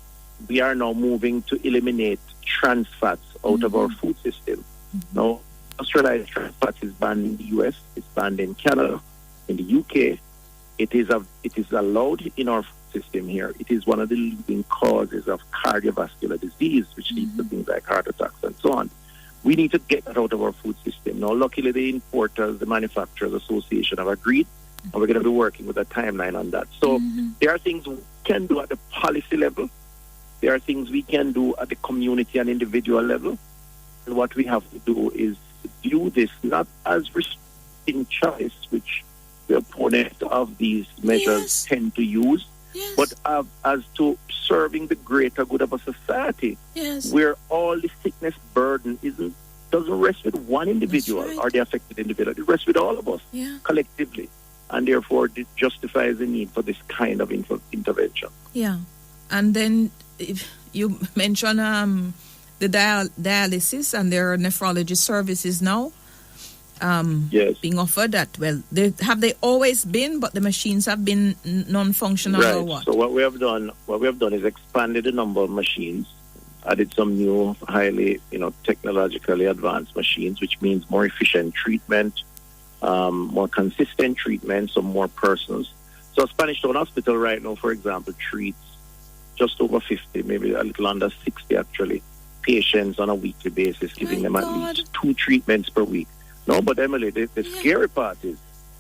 we are now moving to eliminate trans fats out of our food system. Now, industrialized trans fats is banned in the US, it's banned in Canada, in the UK. It is allowed in our food system here. It is one of the leading causes of cardiovascular disease, which leads to things like heart attacks and so on. We need to get that out of our food system. Now, luckily, the importers, the manufacturers association have agreed, and we're going to be working with a timeline on that. So there are things we can do at the policy level. There are things we can do at the community and individual level. And what we have to do is view this not as restricting choice, which the opponents of these measures tend to use, but as to serving the greater good of a society, where all the sickness burden doesn't rest with one individual or the affected individual. It rests with all of us collectively, and therefore it justifies the need for this kind of intervention. Yeah, and then if you mention the dialysis, and there are nephrology services now being offered. That they always been, but the machines have been non-functional or what? So what we have done is expanded the number of machines, added some new, highly technologically advanced machines, which means more efficient treatment, more consistent treatment, some more persons. So Spanish Town Hospital right now, for example, treats just over 50, maybe a little under 60 actually, patients on a weekly basis, giving them at least 2 treatments per week. No, but Emily, the scary part is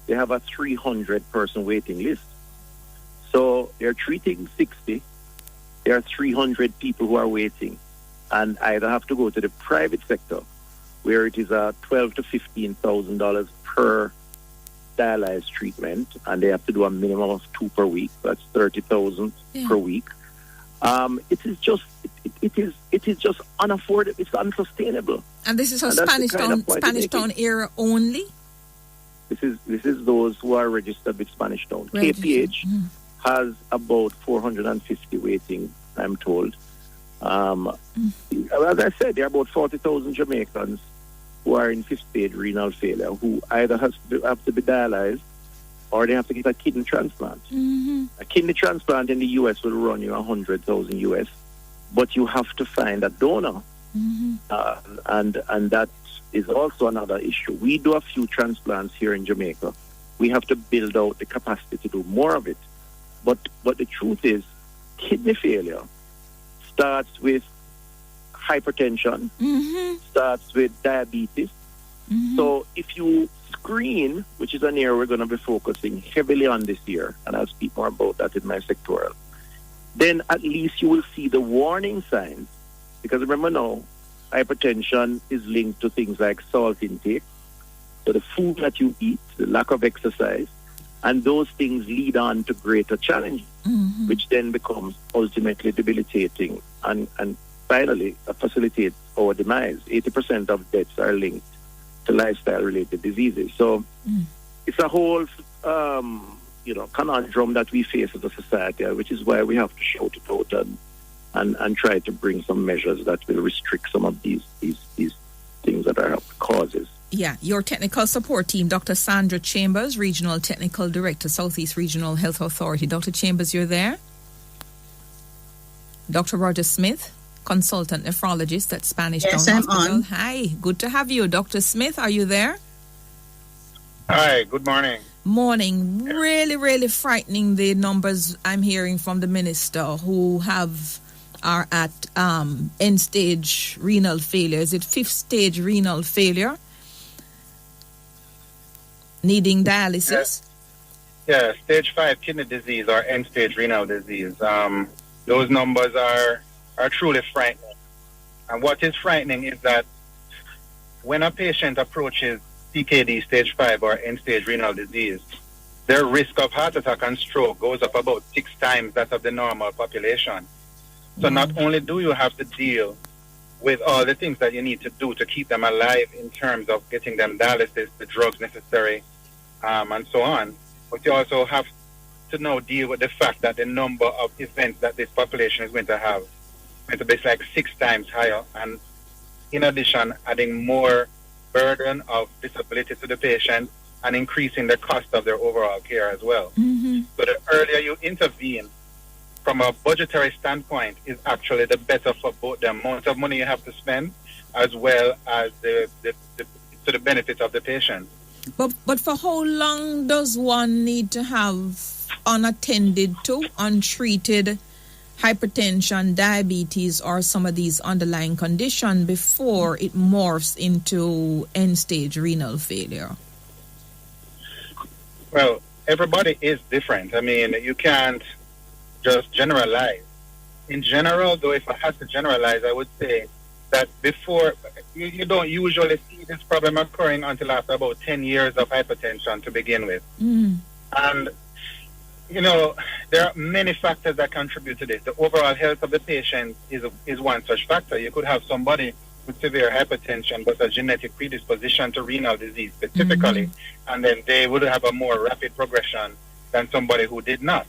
they have a 300-person waiting list. So they're treating 60. There are 300 people who are waiting, and either have to go to the private sector, where it is $12,000 to $15,000 per dialyzed treatment, and they have to do a minimum of 2 per week. That's $30,000 per week. It is just unaffordable. It's unsustainable. And this is a Spanish Town area only. This is those who are registered with Spanish Town. KPH has about 450 waiting, I'm told. As I said, there are about 40,000 Jamaicans who are in 5th stage renal failure, who either have to be dialyzed or they have to get a kidney transplant. A kidney transplant in the U.S. will run you $100,000 US, but you have to find a donor, and that is also another issue. We do a few transplants here in Jamaica. We have to build out the capacity to do more of it. But the truth is, kidney failure starts with hypertension, starts with diabetes. So if you screen, which is an area we're going to be focusing heavily on this year, and I'll speak more about that in my sectoral, then at least you will see the warning signs. Because remember now, hypertension is linked to things like salt intake, so the food that you eat, the lack of exercise, and those things lead on to greater challenges, which then becomes ultimately debilitating and finally facilitates our demise. 80% of deaths are linked to lifestyle-related diseases. So it's a whole, conundrum that we face as a society, which is why we have to shout it out and try to bring some measures that will restrict some of these things that are causes. Yeah, your technical support team, Dr. Sandra Chambers, Regional Technical Director, Southeast Regional Health Authority. Dr. Chambers, you're there? Dr. Roger Smith, consultant nephrologist at Spanish Town Hospital. On. Hi, good to have you. Dr. Smith, are you there? Hi, good morning. Morning. Really, really frightening, the numbers I'm hearing from the minister who are at end stage renal failure. Is it 5th stage renal failure? Needing dialysis? Yeah, stage 5 kidney disease or end stage renal disease. Those numbers are truly frightening. And what is frightening is that when a patient approaches CKD stage 5 or end stage renal disease, their risk of heart attack and stroke goes up about 6 times that of the normal population. So not only do you have to deal with all the things that you need to do to keep them alive in terms of getting them dialysis, the drugs necessary, and so on. But you also have to now deal with the fact that the number of events that this population is going to have is going to be like 6 times higher, and in addition, adding more burden of disability to the patient and increasing the cost of their overall care as well. Mm-hmm. So the earlier you intervene from a budgetary standpoint is actually the better for both the amount of money you have to spend as well as the benefit of the patient. But for how long does one need to have unattended to, untreated hypertension, diabetes, or some of these underlying conditions before it morphs into end-stage renal failure? Well, everybody is different. I mean, you can't just generalize. In general, though, if I had to generalize, I would say that before, you don't usually see this problem occurring until after about 10 years of hypertension to begin with. Mm. And, you know, there are many factors that contribute to this. The overall health of the patient is one such factor. You could have somebody with severe hypertension but a genetic predisposition to renal disease specifically, and then they would have a more rapid progression than somebody who did not.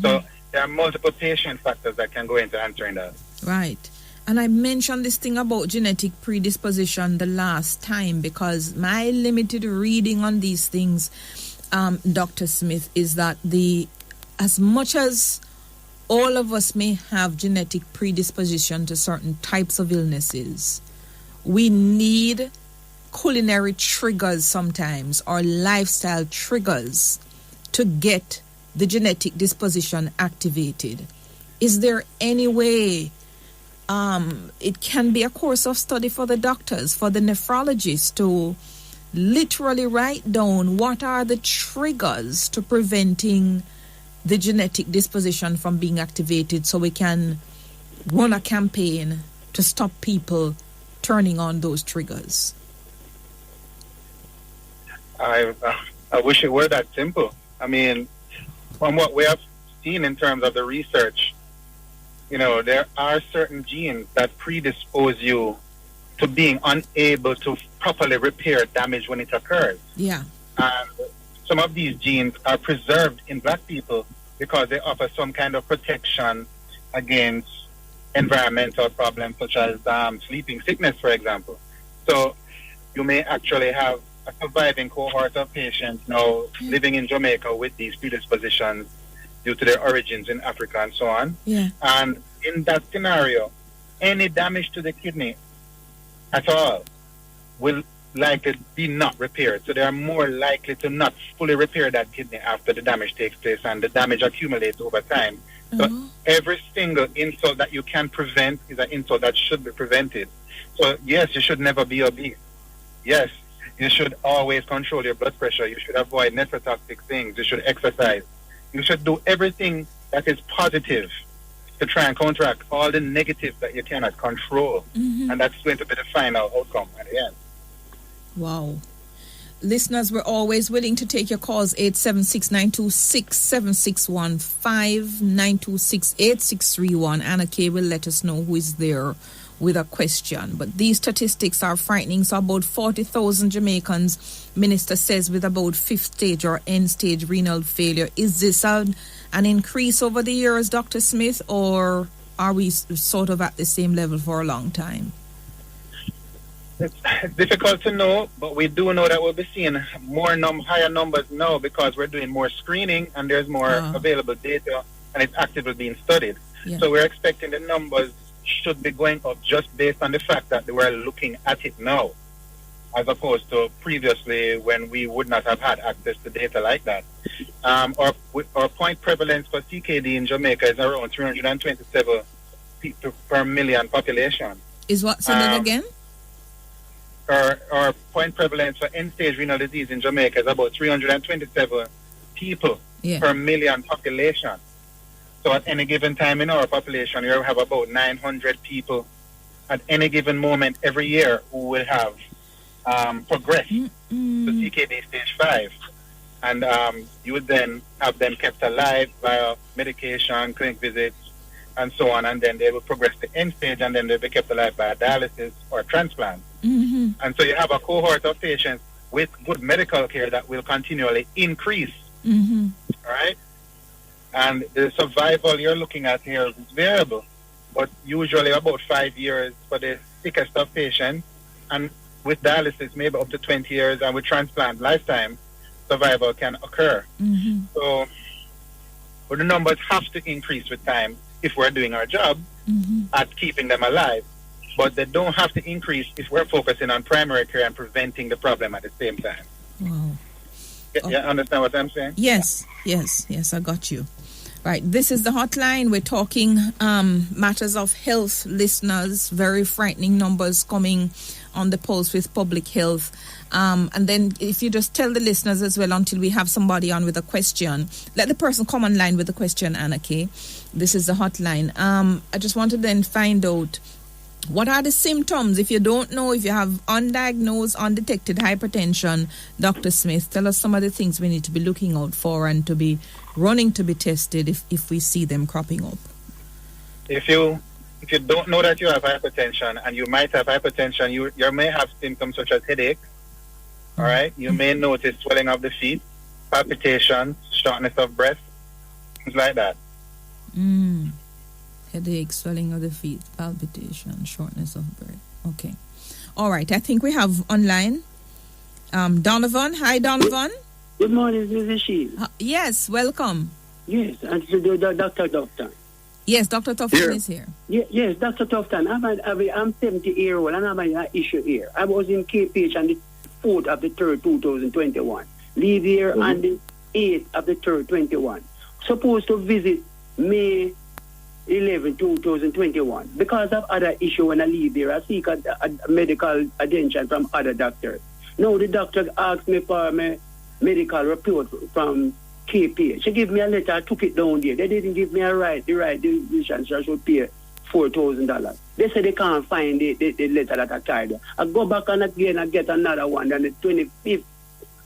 So there are multiple patient factors that can go into answering that. Right. And I mentioned this thing about genetic predisposition the last time because my limited reading on these things, Dr. Smith, is that as much as all of us may have genetic predisposition to certain types of illnesses, we need culinary triggers sometimes or lifestyle triggers to get the genetic disposition activated. Is there any way it can be a course of study for the doctors, for the nephrologists to literally write down what are the triggers to preventing the genetic disposition from being activated so we can run a campaign to stop people turning on those triggers? I wish it were that simple. I mean, from what we have seen in terms of the research, you know, there are certain genes that predispose you to being unable to properly repair damage when it occurs. Yeah. And some of these genes are preserved in black people because they offer some kind of protection against environmental problems such as sleeping sickness, for example. So you may actually have a surviving cohort of patients now living in Jamaica with these predispositions due to their origins in Africa and so on. Yeah. And in that scenario, any damage to the kidney at all will likely be not repaired. So they are more likely to not fully repair that kidney after the damage takes place and the damage accumulates over time. So every single insult that you can prevent is an insult that should be prevented. So yes, you should never be obese. Yes, you should always control your blood pressure. You should avoid nephrotoxic things. You should exercise. You should do everything that is positive to try and counteract all the negatives that you cannot control. And that's going to be the final outcome at the end. Wow. Listeners, we're always willing to take your calls. 876-926-7615, 926-8631. Anna K will let us know who is there with a question. But these statistics are frightening. So about 40,000 Jamaicans, Minister says, with about 5th stage or end stage renal failure. Is this an increase over the years, Dr. Smith, or are we sort of at the same level for a long time? It's difficult to know, but we do know that we'll be seeing higher numbers now because we're doing more screening and there's more available data and it's actively being studied. Yeah. So we're expecting the numbers should be going up just based on the fact that they were looking at it now, as opposed to previously when we would not have had access to data like that. Our point prevalence for CKD in Jamaica is around 327 people per million population. Is what? Say that again? Our point prevalence for end-stage renal disease in Jamaica is about 327 people per million population. So at any given time in our population, you have about 900 people at any given moment every year who will have progressed to CKD stage 5. And you would then have them kept alive via medication, clinic visits, and so on, and then they will progress to end stage, and then they'll be kept alive by dialysis or transplant. Mm-hmm. And so you have a cohort of patients with good medical care that will continually increase. Mm-hmm. All right? And the survival you're looking at here is variable, but usually about 5 years for the sickest of patients, and with dialysis maybe up to 20 years, and with transplant lifetime survival can occur. Mm-hmm. So but the numbers have to increase with time if we're doing our job at keeping them alive. But they don't have to increase if we're focusing on primary care and preventing the problem at the same time. Wow. You understand what I'm saying? Yes, I got you. Right, this is the hotline. We're talking matters of health, listeners. Very frightening numbers coming on the pulse with public health. And then if you just tell the listeners as well, until we have somebody on with a question, let the person come online with a question, Anna K. This is the hotline. I just want to then find out, what are the symptoms? If you don't know, if you have undiagnosed, undetected hypertension, Dr. Smith, tell us some of the things we need to be looking out for and to be running to be tested if we see them cropping up. If you don't know that you have hypertension, and you might have hypertension, you may have symptoms such as headache. All right? You may notice swelling of the feet, palpitations, shortness of breath, things like that. Headache, swelling of the feet, palpitation, shortness of breath. Okay. All right. I think we have online Donovan. Hi, Donovan. Good morning, Mrs. Shield. Yes, welcome. Yes, and Dr. Tufton. Yes, Dr. Tufton is here. Yes, Dr. Tufton. I'm 70 years old and I have an issue here. I was in KPH on the 4th of the 3rd, 2021. Leave here on the 8th of the 3rd, 21. Supposed to visit May 11, 2021. Because of other issue when I leave there, I seek a medical attention from other doctors. Now the doctor asked me for my medical report from KPH. She gave me a letter, I took it down there. They didn't give me the right decision, so I should pay $4,000. They said they can't find the letter that I carried. I go back and again I get another one on the 25th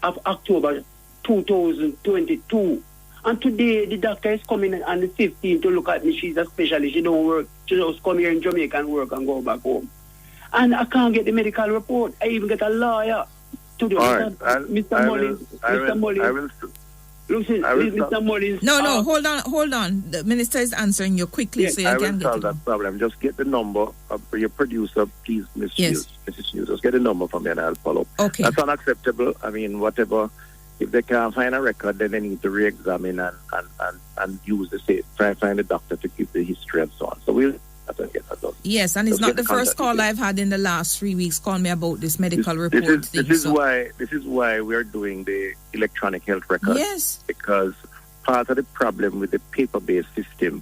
of October 2022. And today the doctor is coming on the 15th to look at me. She's a specialist. She don't work. She just come here in Jamaica and work and go back home. And I can't get the medical report. I even get a lawyer to do it. Mr. Mullins. Mr. Mullins. No, hold on. The minister is answering you quickly, so you can get it. I will solve that problem. Just get the number of your producer, please, Mrs. Hughes. Just get the number from me and I'll follow up. Okay. That's unacceptable. I mean, whatever. If they can't find a record, then they need to re-examine and use try and find a doctor to keep the history and so on. So we'll have to get that done. Yes, and it's not the first call I've had in the last 3 weeks calling me about this medical report thing. This is why we're doing the electronic health record. Yes. Because part of the problem with the paper-based system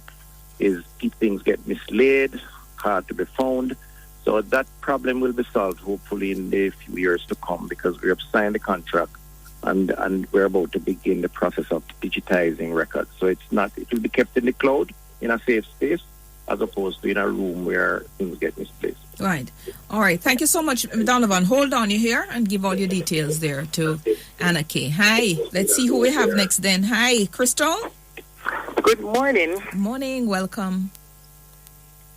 is things get mislaid, hard to be found. So that problem will be solved hopefully in the few years to come, because we have signed the contract and we're about to begin the process of digitizing records. So it will be kept in the cloud in a safe space, as opposed to in a room where things get misplaced. Right. All right. Thank you so much, Donovan. Hold on, you here, and give all your details there to Anna K. Hi. Let's see who we have next then. Hi, Crystal. Good morning. Morning. Welcome.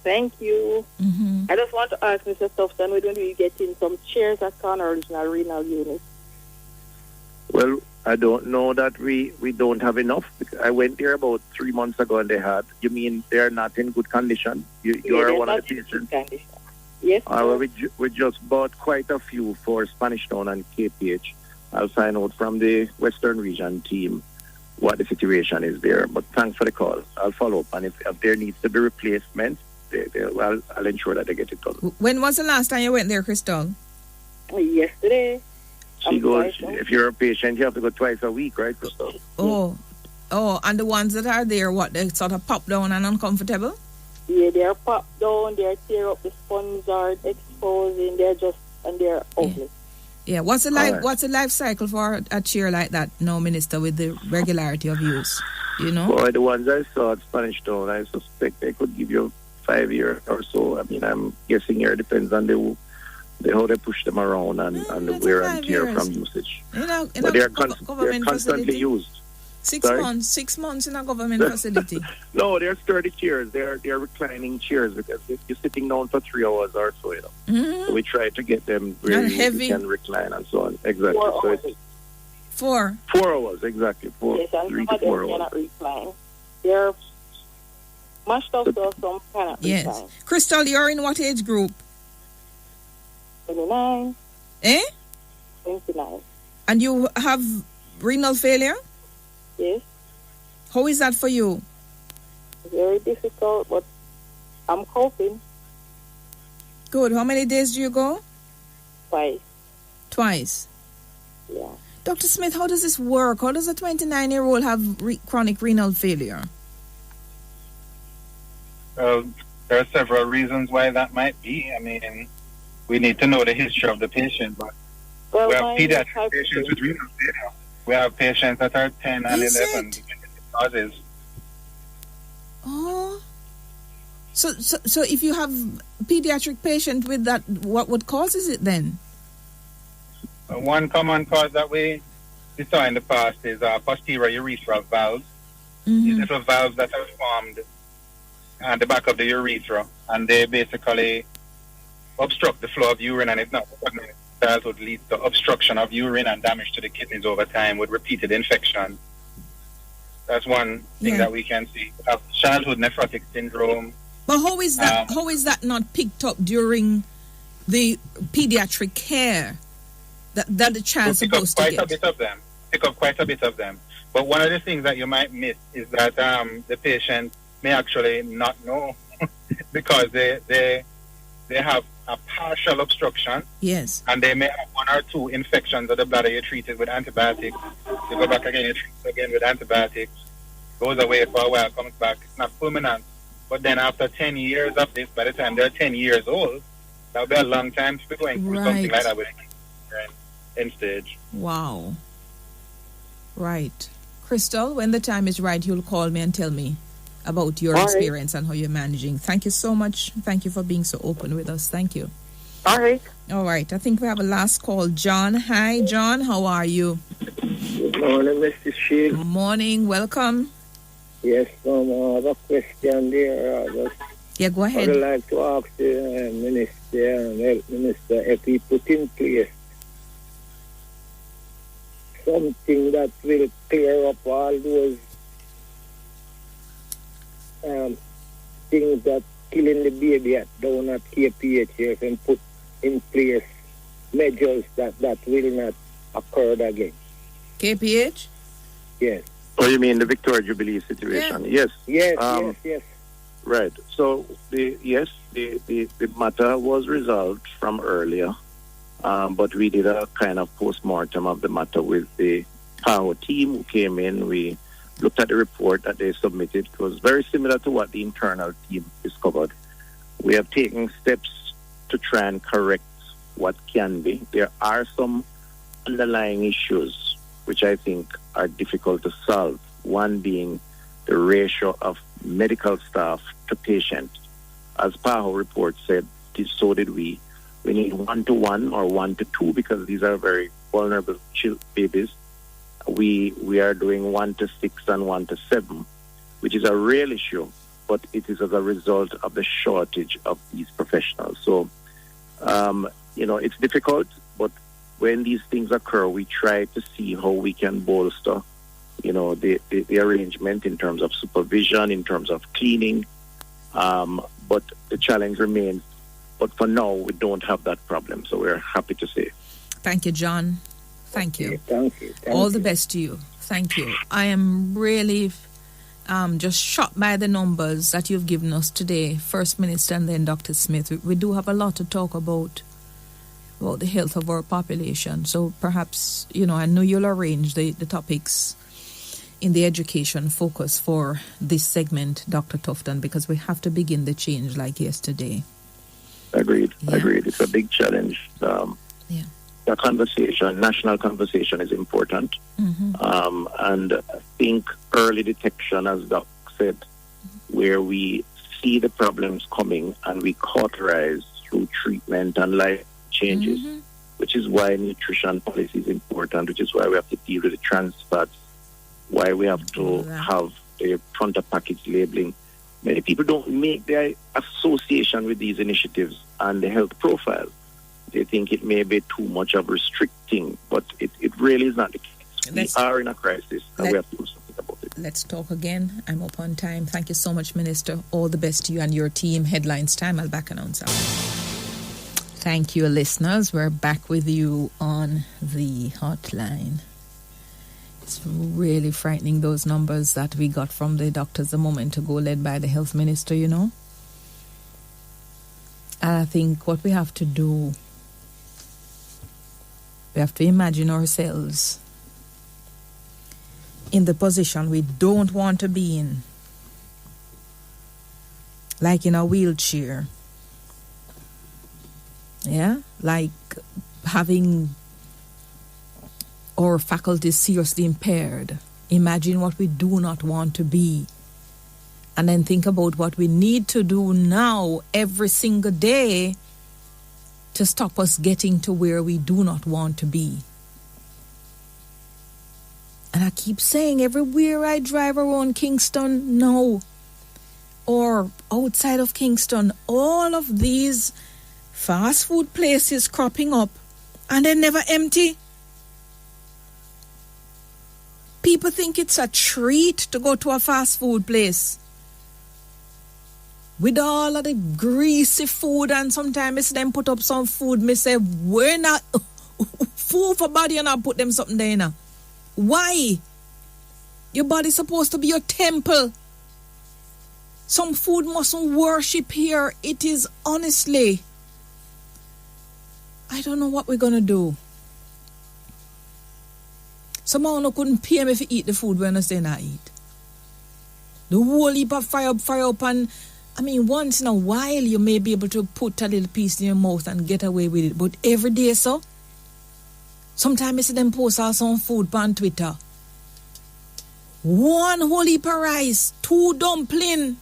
Thank you. I just want to ask Mr. Tufton, when will we get in some chairs at Corner Original Renal Unit? Well, I don't know that we don't have enough. I went there about 3 months ago and they had. You mean they're not in good condition? You are one of the patients? Yes. We just bought quite a few for Spanish Town and KPH. I'll find out from the Western Region team what the situation is there. But thanks for the call. I'll follow up. And if there needs to be replacement, I'll ensure that they get it done. When was the last time you went there, Crystal? Yesterday. She goes, if you're a patient, you have to go twice a week, right, Crystal? Oh, and the ones that are there, they sort of pop down and uncomfortable? Yeah, they're popped down, they're tear up, the sponge are exposing, they're ugly. Yeah, what's the life cycle for a chair like that now, Minister, with the regularity of use? You know? Well, the ones I saw at Spanish Town, I suspect they could give you 5 years or so. I mean, I'm guessing here it depends on how they push them around and the wear and tear from usage. But they're constantly used. 6 months in a government facility. No, they're sturdy chairs. They're reclining chairs because you're sitting down for 3 hours or so, you know. Mm-hmm. So we try to get them where you can recline and so on. Exactly. 4 hours. 4 hours, exactly. 3 to 4 hours. Cannot recline. They're mashed up so some cannot recline. Crystal, you're in what age group? 29. 29. And you have renal failure? Yes. How is that for you? Very difficult, but I'm coping. Good. How many days do you go? Twice? Yeah. Dr. Smith, how does this work? How does a 29-year-old have chronic renal failure? There are several reasons why that might be. I mean, we need to know the history of the patient, but we have pediatric patients with renal failure. We have patients that are 10 and 11 causes. Oh. So if you have a pediatric patient with that, what causes it then? One common cause that we saw in the past is posterior urethral valves. Mm-hmm. These little valves that are formed at the back of the urethra, and they basically obstruct the flow of urine, and if not recognized, that would lead to obstruction of urine and damage to the kidneys over time with repeated infection. That's one thing that we can see. We have childhood nephrotic syndrome. But how is that? How is that not picked up during the pediatric care that the child's supposed to get? Pick up quite a bit of them. But one of the things that you might miss is that the patient may actually not know because they have a partial obstruction. Yes. And they may have 1 or 2 infections of the bladder. You're treated with antibiotics. You go back again, you treat again with antibiotics. Goes away for a while, comes back. It's not permanent. But then after 10 years of this, by the time they're 10 years old, that would be a long time to be going through something like that with end stage. Wow. Right. Crystal, when the time is right, you'll call me and tell me about your experience and how you're managing. Thank you so much. Thank you for being so open with us. Thank you. All right. All right. I think we have a last call. John. Hi, John. How are you? Good morning, Mr. Shield. Good morning. Welcome. Yes, I have a question there. Go ahead. I would like to ask the Minister and Health Minister if he put in place something that will clear up all those things that killing the baby down at KPHF and put in place measures that will not occur again. KPH? Yes. Oh, you mean the Victoria Jubilee situation? Yeah. Yes. Yes. Right. So the matter was resolved from earlier, but we did a kind of post-mortem of the matter with the PAHO team who came in. We looked at the report that they submitted. It was very similar to what the internal team discovered. We have taken steps to try and correct what can be. There are some underlying issues which I think are difficult to solve. One being the ratio of medical staff to patient. As PAHO report said, so did we. We need 1-to-1 or 1-to-2 because these are very vulnerable babies. We are doing 1-to-6 and 1-to-7, which is a real issue, but it is as a result of the shortage of these professionals. So, it's difficult, but when these things occur, we try to see how we can bolster, the arrangement in terms of supervision, in terms of cleaning. But the challenge remains. But for now, we don't have that problem. So we're happy to say. Thank you, John. Thank you. Thank you. All the best to you. Thank you. I am really just shocked by the numbers that you've given us today, First Minister and then Dr. Smith. We do have a lot to talk about the health of our population. So perhaps, I know you'll arrange the topics in the education focus for this segment, Dr. Tufton, because we have to begin the change like yesterday. Agreed. It's a big challenge. The conversation, national conversation is important. Mm-hmm. And I think early detection, as Doc said, where we see the problems coming and we cauterize through treatment and life changes, which is why nutrition policy is important, which is why we have to deal with the trans fats why we have to have a front of package labeling. Many people don't make their association with these initiatives and the health profile. They think it may be too much of restricting, but it really is not the case. We are in a crisis, and we have to do something about it. Let's talk again. I'm up on time. Thank you so much, Minister. All the best to you and your team. Headlines time. I'll back announce out. Thank you, listeners. We're back with you on the hotline. It's really frightening, those numbers that we got from the doctors a moment ago, led by the health minister, you know. And I think what we have to do, we have to imagine ourselves in the position we don't want to be in, like in a wheelchair. Yeah, like having our faculties seriously impaired. Imagine what we do not want to be. And then think about what we need to do now every single day to stop us getting to where we do not want to be. And I keep saying, everywhere I drive around Kingston now, or outside of Kingston, all of these fast food places cropping up, and they're never empty. People think it's a treat to go to a fast food place with all of the greasy food, and sometimes them put up some food. Me say, we're not food for body, and not put them something there now. Why? Your body's supposed to be your temple. Some food mustn't worship here. It is honestly, I don't know what we're gonna do. Someone couldn't pay me if you eat the food when I say not eat. The whole heap of fire up, and I mean, once in a while you may be able to put a little piece in your mouth and get away with it, but every day so. Sometimes I see them post out some food on Twitter. One whole heap of rice, 2 dumpling,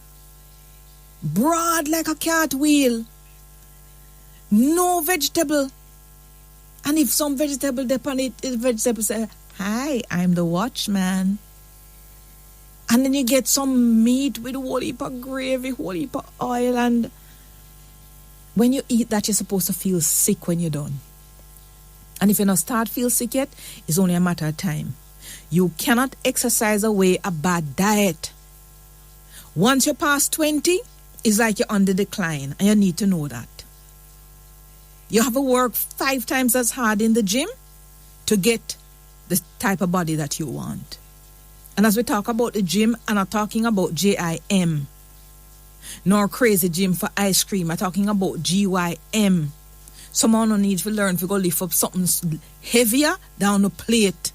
broad like a cartwheel, no vegetable. And if some vegetable dip on it, the vegetable say, "Hi, I'm the watchman." And then you get some meat with a whole heap of gravy, whole heap of oil, and when you eat that, you're supposed to feel sick when you're done. And if you not start feel sick yet, it's only a matter of time. You cannot exercise away a bad diet. Once you pass 20, it's like you're on the decline, and you need to know that. You have to work 5 times as hard in the gym to get the type of body that you want. And as we talk about the gym, I'm not talking about JIM, nor crazy gym for ice cream. I'm talking about GYM. Someone who needs to learn to go lift up something heavier down the plate.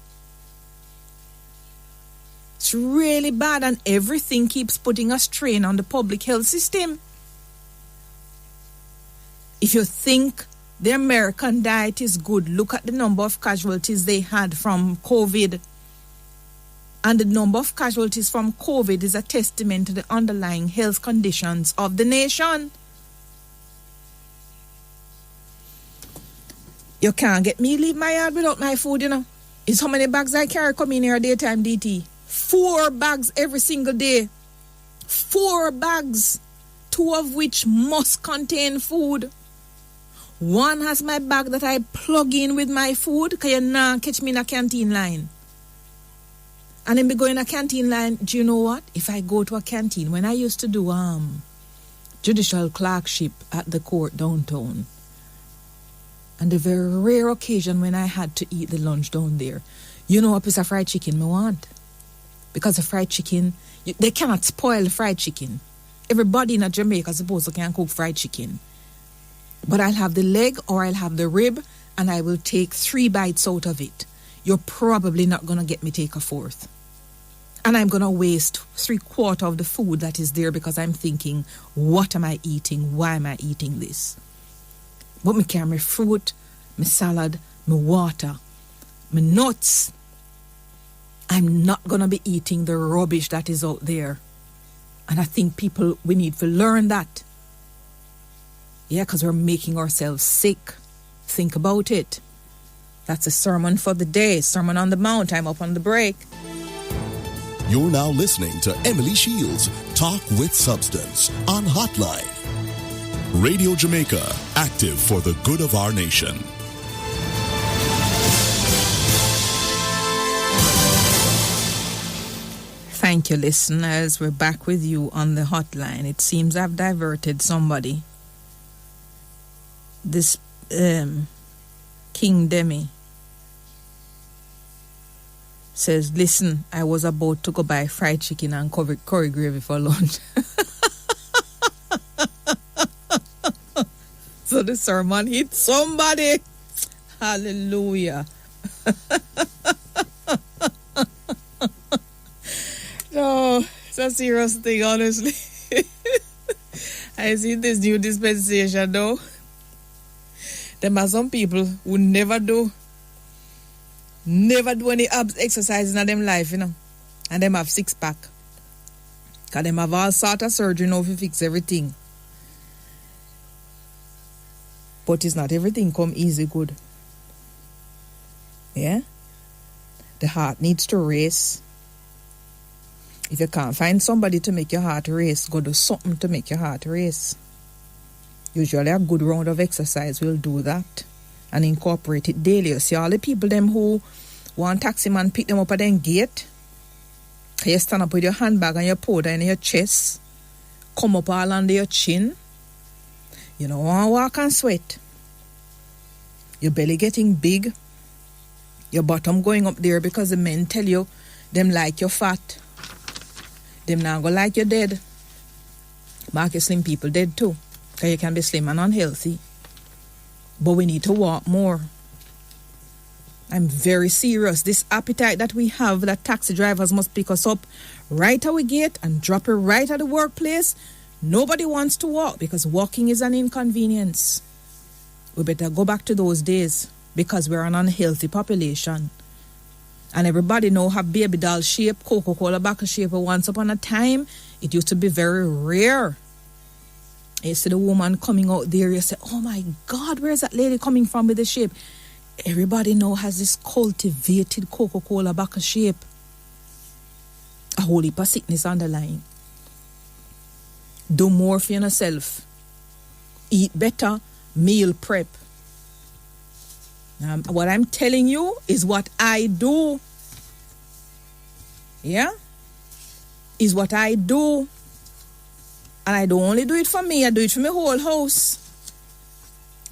It's really bad, and everything keeps putting a strain on the public health system. If you think the American diet is good, look at the number of casualties they had from COVID. And the number of casualties from COVID is a testament to the underlying health conditions of the nation. You can't get me leave my yard without my food, you know. It's how many bags I carry come in here daytime, DT. 4 bags every single day. 4 bags. 2 of which must contain food. One has my bag that I plug in with my food, because you now catch me in a canteen line. And then me go in a canteen line, do you know what? If I go to a canteen, when I used to do judicial clerkship at the court downtown, and the very rare occasion when I had to eat the lunch down there, you know what piece of fried chicken me want? Because the fried chicken, they cannot spoil the fried chicken. Everybody in Jamaica supposed to can cook fried chicken. But I'll have the leg or I'll have the rib, and I will take 3 bites out of it. You're probably not going to get me take a 4th. And I'm going to waste 3/4 of the food that is there, because I'm thinking, what am I eating? Why am I eating this? But me carry my fruit, my salad, my water, my nuts. I'm not going to be eating the rubbish that is out there. And I think we need to learn that. Yeah, because we're making ourselves sick. Think about it. That's a sermon for the day. Sermon on the Mount. I'm up on the break. You're now listening to Emily Shields Talk with Substance on Hotline. Radio Jamaica, active for the good of our nation. Thank you, listeners. We're back with you on the hotline. It seems I've diverted somebody. This King Demi says, listen, I was about to go buy fried chicken and curry gravy for lunch. So the sermon hit somebody. Hallelujah. No, it's a serious thing, honestly. I see this new dispensation, though. There are some people who never do any abs exercise in them life, you know. And them have six-pack. Because them have all sort of surgery now to fix everything. But it's not everything come easy good. Yeah? The heart needs to race. If you can't find somebody to make your heart race, go do something to make your heart race. Usually a good round of exercise will do that and incorporate it daily. You see all the people them who want taxi man pick them up at their gate. You stand up with your handbag and your powder in your chest. Come up all under your chin. You don't want to walk and sweat. Your belly getting big. Your bottom going up there because the men tell you them like you're fat. Them not go like you're dead. Mark your slim people dead too. Because you can be slim and unhealthy. But we need to walk more. I'm very serious. This appetite that we have, that taxi drivers must pick us up right at our gate and drop it right at the workplace. Nobody wants to walk because walking is an inconvenience. We better go back to those days because we're an unhealthy population. And everybody now have baby doll shape, Coca-Cola bottle shape. Once upon a time, it used to be very rare. You see the woman coming out there, you say, oh my God, where's that lady coming from with the shape? Everybody now has this cultivated Coca-Cola bottle shape. A whole heap of sickness underlying. Do more for yourself. Eat better, meal prep. What I'm telling you is what I do. Yeah? Is what I do. And I don't only do it for me, I do it for my whole house.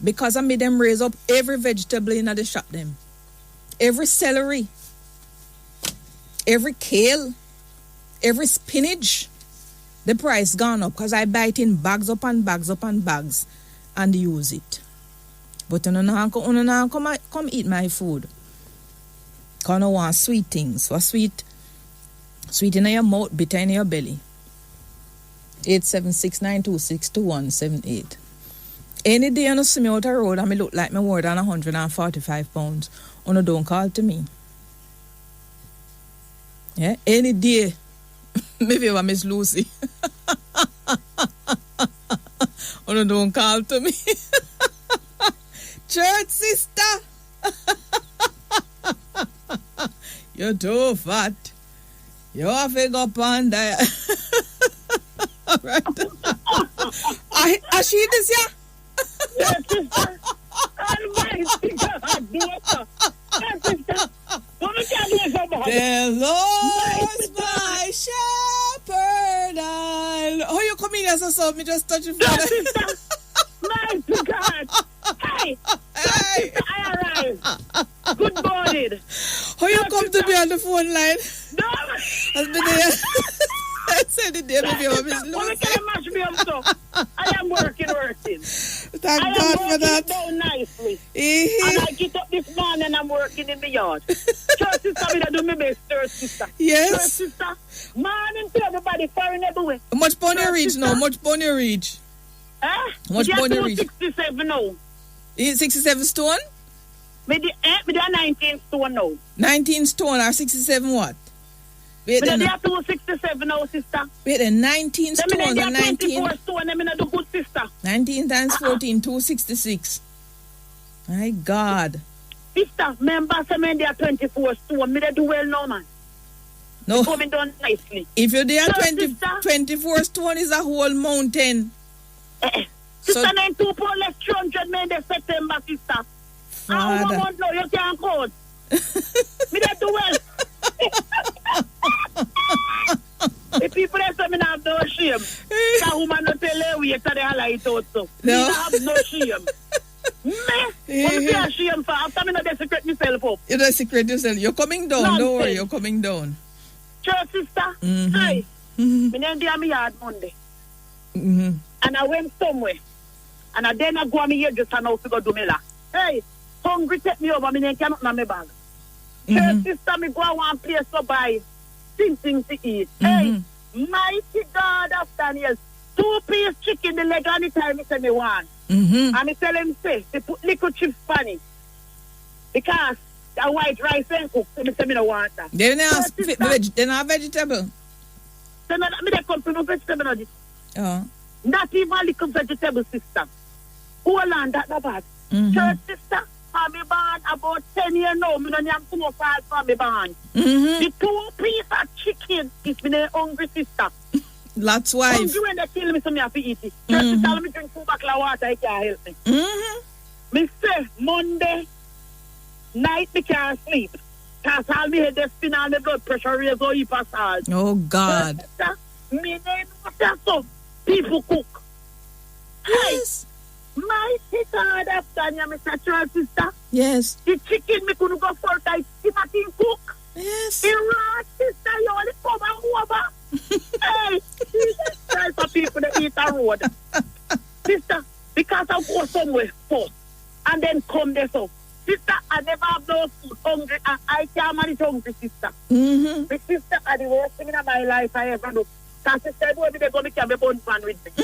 Because I made them raise up every vegetable in the shop them. Every celery. Every kale. Every spinach. The price gone up because I buy it in bags upon bags upon bags and use it. But you don't come eat my food. Because I don't want sweet things. For sweet in your mouth, bitter in your belly. 876-926-2178. Any day you see me out the road and me look like me more than 145 pounds, you don't call to me. Yeah? Any day. Maybe I Miss Lucy. You don't call to me. Church sister. You're too fat. You have to go up on there. Right. I see this, yeah? Yes, sister. Almighty God, daughter. Yes, sister. What me tell you about? The Lord's my shepherd. Oh, you come in as a soul. Me just touch you. Yes, sister. Mighty God. Hey. Hey. I arrived. Good morning. How you come to be on the phone line? No. I've been there. I said it there with you, Miss Lucy. What can you mash me up so? I am working. Thank God for that. I am working so nicely. And I get up this morning and I'm working in the yard. Church sister, I do my best, church sister. Yes. Church sister, morning to everybody, foreign everywhere. How much pound you reach now? Much pound you reach? Huh? How much pound you reach? 67 now. 67 stone? Me do 19 stone now. 19 stone or 67 what? Wait, then. Me do 267 now, sister. Wait, then 19 stone and 19. 24 stone, and me do good, sister. 19 times 14, 266. My God. Sister, member say me there 24 stone. Me do well now, man. No. Coming down nicely. If you're there, 24 stone is a whole mountain. Sister, so, 2 pound less 300 men this September, sister. How much now you can't code? Me that do well. The people that say me have no shame. That woman not tell her we to the highlight also. Me have no shame. Me? What is your shame for? After me not the secret myself up. You don't secret yourself. You're coming down. Nonsense. Don't worry, you're coming down. Church sister. Hi. Me name there me yard Monday. And I went somewhere. And then I go on me here just now to go do me la. Hey, hungry take me over. Me name cannot na me bag. Church sister, me go one place to buy things to eat. Hey, mighty God of Daniel. 2-piece chicken, the leg on the time me say me want. And me tell him say, they put little chips on it. Because the white rice ain't cooked, so me say me don't want that. They don't have vegetable. So me they come to no vegetable on this. Not even a little vegetable, sister. Hold on, that's not bad. Church sister, for me born about 10 years now, me don't have to know for me born. The 2-piece of chicken is me hungry sister. That's why. Hungry when they kill me, so me have to eat it. Church sister, me drink 2 bottles of water, it can't help me. Me say, Monday night me can't sleep. Because all me head they spin all the blood pressure raise or heap of salt. Oh God. Church sister, me name was that so. People cook. Yes. Mighty God of Daniel, Mr. Church sister. Yes. The chicken me couldn't go for time. He not in cook. Yes. The rat sister, you only come and over. Hey, Jesus Christ for people that eat a road. Sister, because I go somewhere first and then come there so. Sister, I never have no food hungry and I can't manage hungry, sister. My sister are the worst thing in my life I ever do. Because she said, well, they're going to carry a bun pan with me.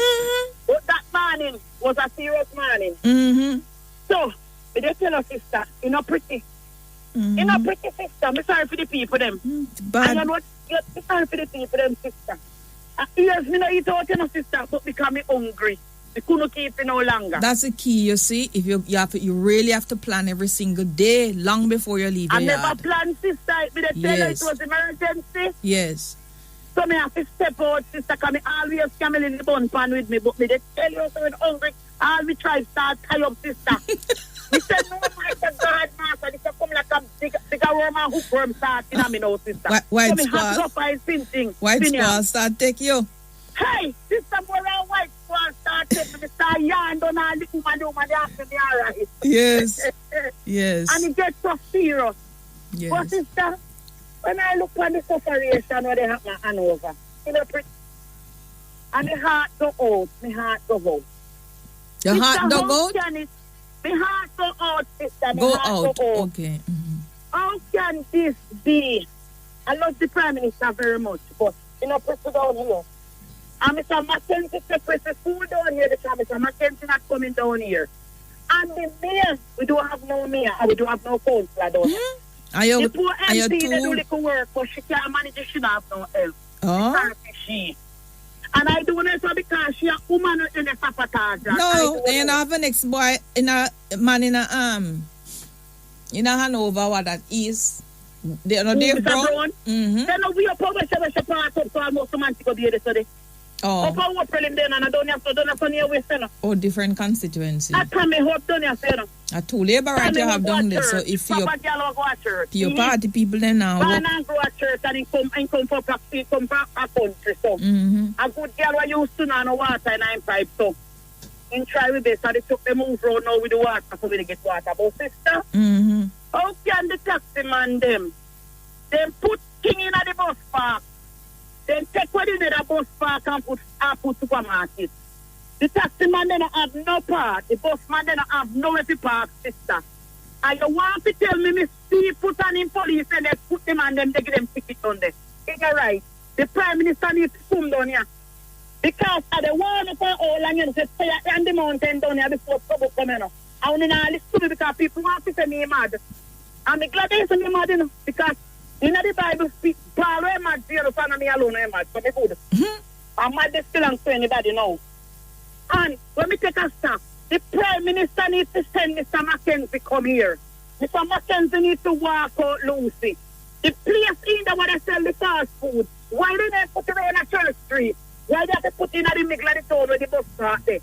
But that morning was a serious morning. So, we just tell her, sister, you're not pretty. You're not pretty, sister. I'm sorry for the people, them. But and you know what? You're sorry for the people, them, sister. Yes, me not eat out, you know, sister, but because I'm hungry. We couldn't keep it no longer. That's the key, you see. If you really have to plan every single day, long before you leave your yard. I never planned, sister. Me they tell her it was emergency. Yes. So me have to step out, sister, because me always camel in the bun pan with me, but me they tell you so when hungry, all me try to start tie up, sister. Me said, no, my God, master, this come like a bigger worm and hookworm starting on me now, sister. White so me have to go find something. White squall start take you. Hey, sister, more around white squall start take me, start yarn down all the woman, they ask me, all right. Yes, yes. And it gets so serious. Yes. But sister, when I look on the separation where they have my hand over, you know, and the heart go out, my heart go out. Your heart go out? My heart go out, sister. Go out. Okay. How can this be? I love the Prime Minister very much, but you know, press down here. And Mr. Mackenzie said, press the food down here because Mr. Mackenzie not coming down here. And the mayor, we don't have no mayor, and we don't have no councillor down here. The poor MP, they do little work, but she can't manage it, she don't have no help. Oh. She. And I do this because she a woman in the sabotage. No, they don't have an ex-boy, in a man in a Hanover, what that is. They are not there, Brown. They know we are probably she part up, so almost a month to go be there today. Oh. Up and April in there, and I don't have to do that on your way, sir. Oh, different constituency. I come and hope down here, sir. A two labor right you have down there, so if your party people then now. Go to church and come for practice, come for a country, so. A good girl who used to know water in a pipe, so. In try with this, so they took the move road now with the water, so we get water. But sister, how can the taxi man them put thing in the bus park? Then take what in the bus park and put supermarket. The taxi man they don't have no part. The bus man they don't have no way to park, sister. And you want to tell me see put on in police and they put them on them, they give them ticket on them. It's right. The Prime Minister needs to come down here. Because I don't want to go all and you say, stay on the mountain down here before trouble coming up. I want to listen to me because people want to say me mad. I'm glad they say me mad, you know, because in the Bible speak, Paul was mad, zero son me alone was mad, so me good. I'm mad, they still don't say anybody now. And when we take a stop, the Prime Minister needs to send Mr. Mackenzie come here. Mr. Mackenzie needs to walk out Lucy. The place in there where they sell the fast food, why they not put it on a Church Street? Why they have to put it in the middle of the town where the bus start there?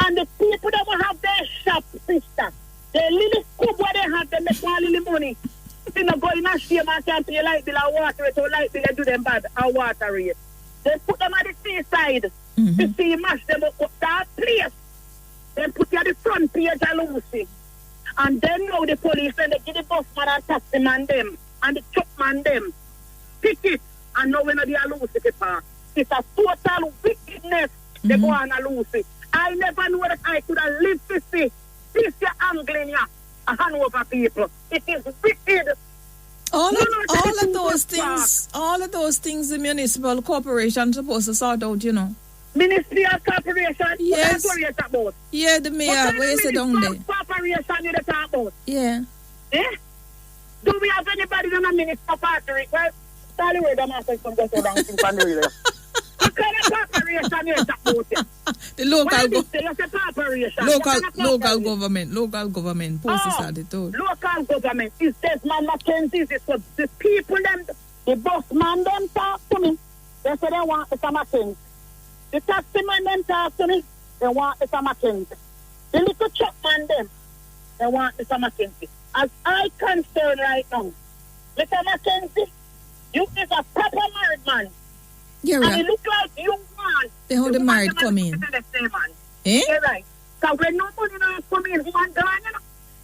And the people that will have their shop, sister, the little scoop where they have them, they call little money. They not go in a shame and can't pay light bill or water it, or light bill and do them bad or water it. They put them at the seaside to see mash them up that place. They put it at the front page of Lucy. And then now the police, when they give the bus man and taxi man them, and the truck man them, pick it, and now when they are Lucy people. It's a total wickedness they go on a Lucy. I never knew that I could have lived to see this angling here, a Hanover people. It is wicked. All of those things the municipal corporation supposed to sort out, you know. Ministry of Corporation? Yes. What are you talking about? Yeah, the mayor, where is it down there? Corporation you talk about? Yeah. Eh? Do we have anybody in a minister party? Well, tell you where the master from go so down in Pandora. What kind of corporation you talk about? The local government posts at it all. Local government is Desmond Mackenzie's. It's for the people them, the boss man them talk to me. They say they want Mr. Mackenzie. The taxi man them talk to me. They want Mr. Mackenzie. The little truck man them, they want Mr. Mackenzie. As I concern right now, Mr. Mackenzie, you is a proper married man. You're right. And it look like you want. They hold the married come in. Eh? You're right. So when no money now come in, woman gone, you know.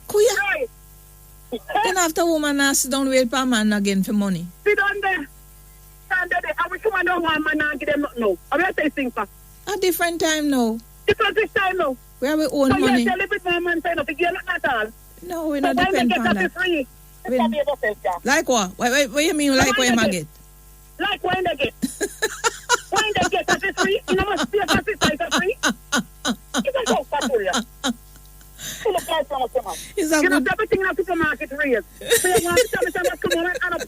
Kuya. Right. Then after woman has to down wait for man again for money. Sit down there. Stand there. I wish woman don't want man and give them nothing now. I will say things for. A different time now. Different time now. We have our own money. So you tell every more man say nothing. You not at all. No, we not depend on that. Free. Like what? What you mean like what you get? Like when they get. When they get that is free, you know must be a free. You can go for you. You know everything in the supermarket raised. So you want to tell me someone come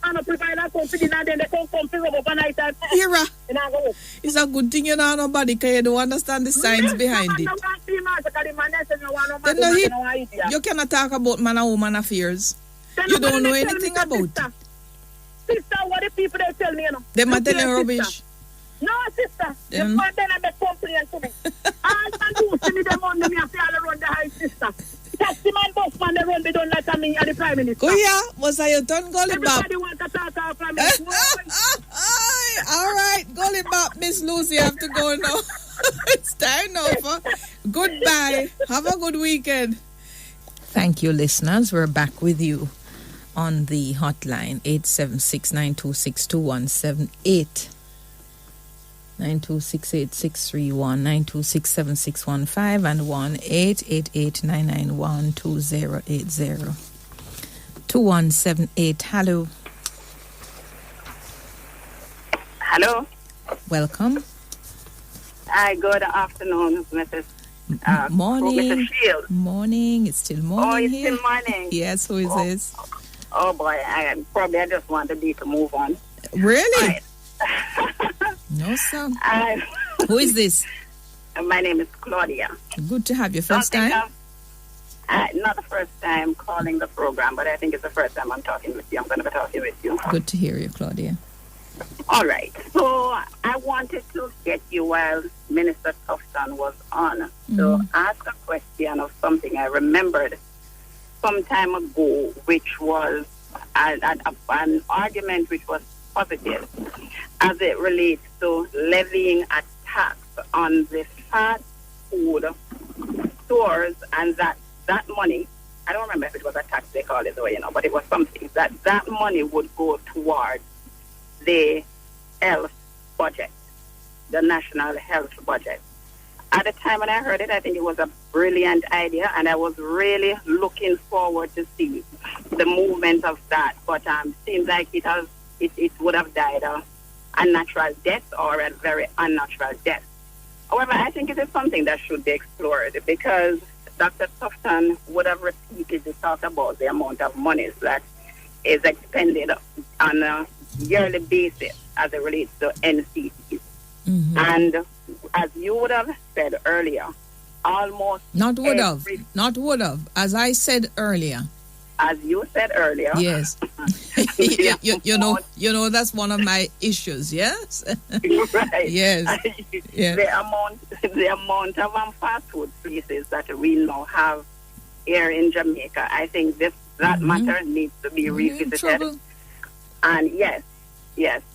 on and provide a company and then they come to rub overnight and Hira. It's a good thing you know nobody because you don't understand the science behind it. You cannot talk about man and woman affairs. You don't know anything about it. Sister, what the people they tell me, you know? They might tell you rubbish. No, sister. The man then they complain to me. All man do see me them on me and say all around the house, sister. Taxi man, bus man, they run me down like me and the Prime Minister. Oh yeah, was I your turn, Gully Bop? Everybody want to talk to our Prime Minister. All right, Gully Bop, Miss Lucy, have to go now. It's time over. Goodbye. Have a good weekend. Thank you, listeners. We're back with you on the hotline 876-926-2178, 9268631, 9267615, and 1-888-991-2080. 2178. Hello. Hello. Welcome. Hi, good afternoon, Mrs. Morning. Mrs. Shields. Morning. It's still morning. Oh, it's here. still morning. Yes, who is this? Oh boy, I just wanted you to move on. Really? Right. No, sir. Who is this? My name is Claudia. Good to have you. First time? Not the first time calling the program, but I think it's the first time I'm talking with you. I'm going to be talking with you. Good to hear you, Claudia. All right. So I wanted to get you while Minister Tufton was on to ask a question of something I remembered some time ago, which was an argument which was positive as it relates to levying a tax on the fast food stores, and that money, I don't remember if it was a tax they call it or, but it was something that money would go towards the health budget, the national health budget. At the time when I heard it, I think it was a brilliant idea, and I was really looking forward to see the movement of that. But seems like it would have died a natural death or a very unnatural death. However, I think it is something that should be explored, because Dr. Tufton would have repeatedly talked about the amount of money that is expended on a yearly basis as it relates to NCTs. And as you would have said earlier, almost Not would have. As I said earlier. as you said earlier. Yes. you know, that's one of my issues, yes? Right. Yes. Yes. The amount of fast food places that we now have here in Jamaica, I think that matter needs to be revisited. And yes.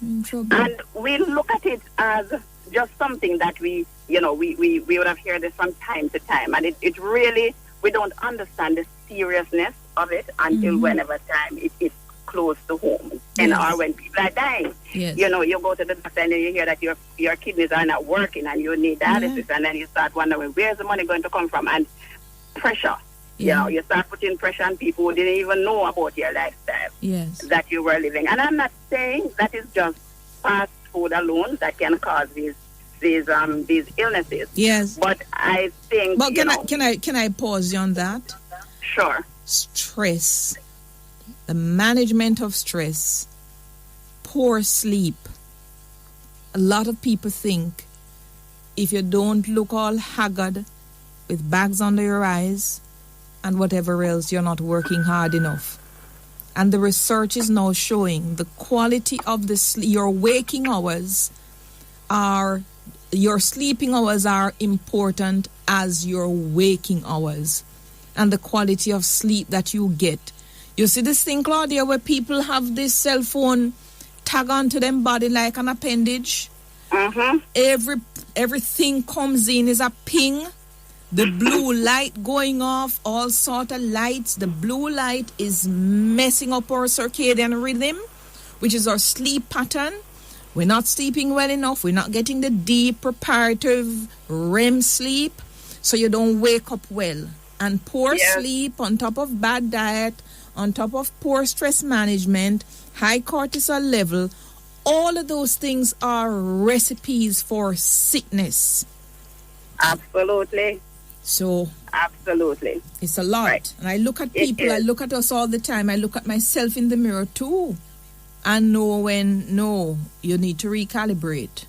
And we look at it as just something that we would have heard this from time to time. And it really, we don't understand the seriousness of it until whenever time it is close to home. And or when people are dying. Yes. You go to the doctor and you hear that your kidneys are not working and you need dialysis, and then you start wondering, where's the money going to come from? And pressure. You start putting pressure on people who didn't even know about your lifestyle that you were living. And I'm not saying that is just fast food alone that can cause these illnesses. Yes. But I think. But can I pause you on that? Sure. Stress, the management of stress, poor sleep. A lot of people think if you don't look all haggard with bags under your eyes and whatever else, you're not working hard enough. And the research is now showing the quality of your waking hours your sleeping hours are important as your waking hours and the quality of sleep that you get. You see this thing, Claudia, where people have this cell phone tag onto them body like an appendage? Everything comes in is a ping. The blue light going off, all sort of lights. The blue light is messing up our circadian rhythm, which is our sleep pattern. We're not sleeping well enough. We're not getting the deep, reparative REM sleep, so you don't wake up well. And poor sleep on top of bad diet, on top of poor stress management, high cortisol level, all of those things are recipes for sickness. Absolutely. So absolutely, it's a lot. Right. And I look at people, I look at us all the time. I look at myself in the mirror too, and know when you need to recalibrate.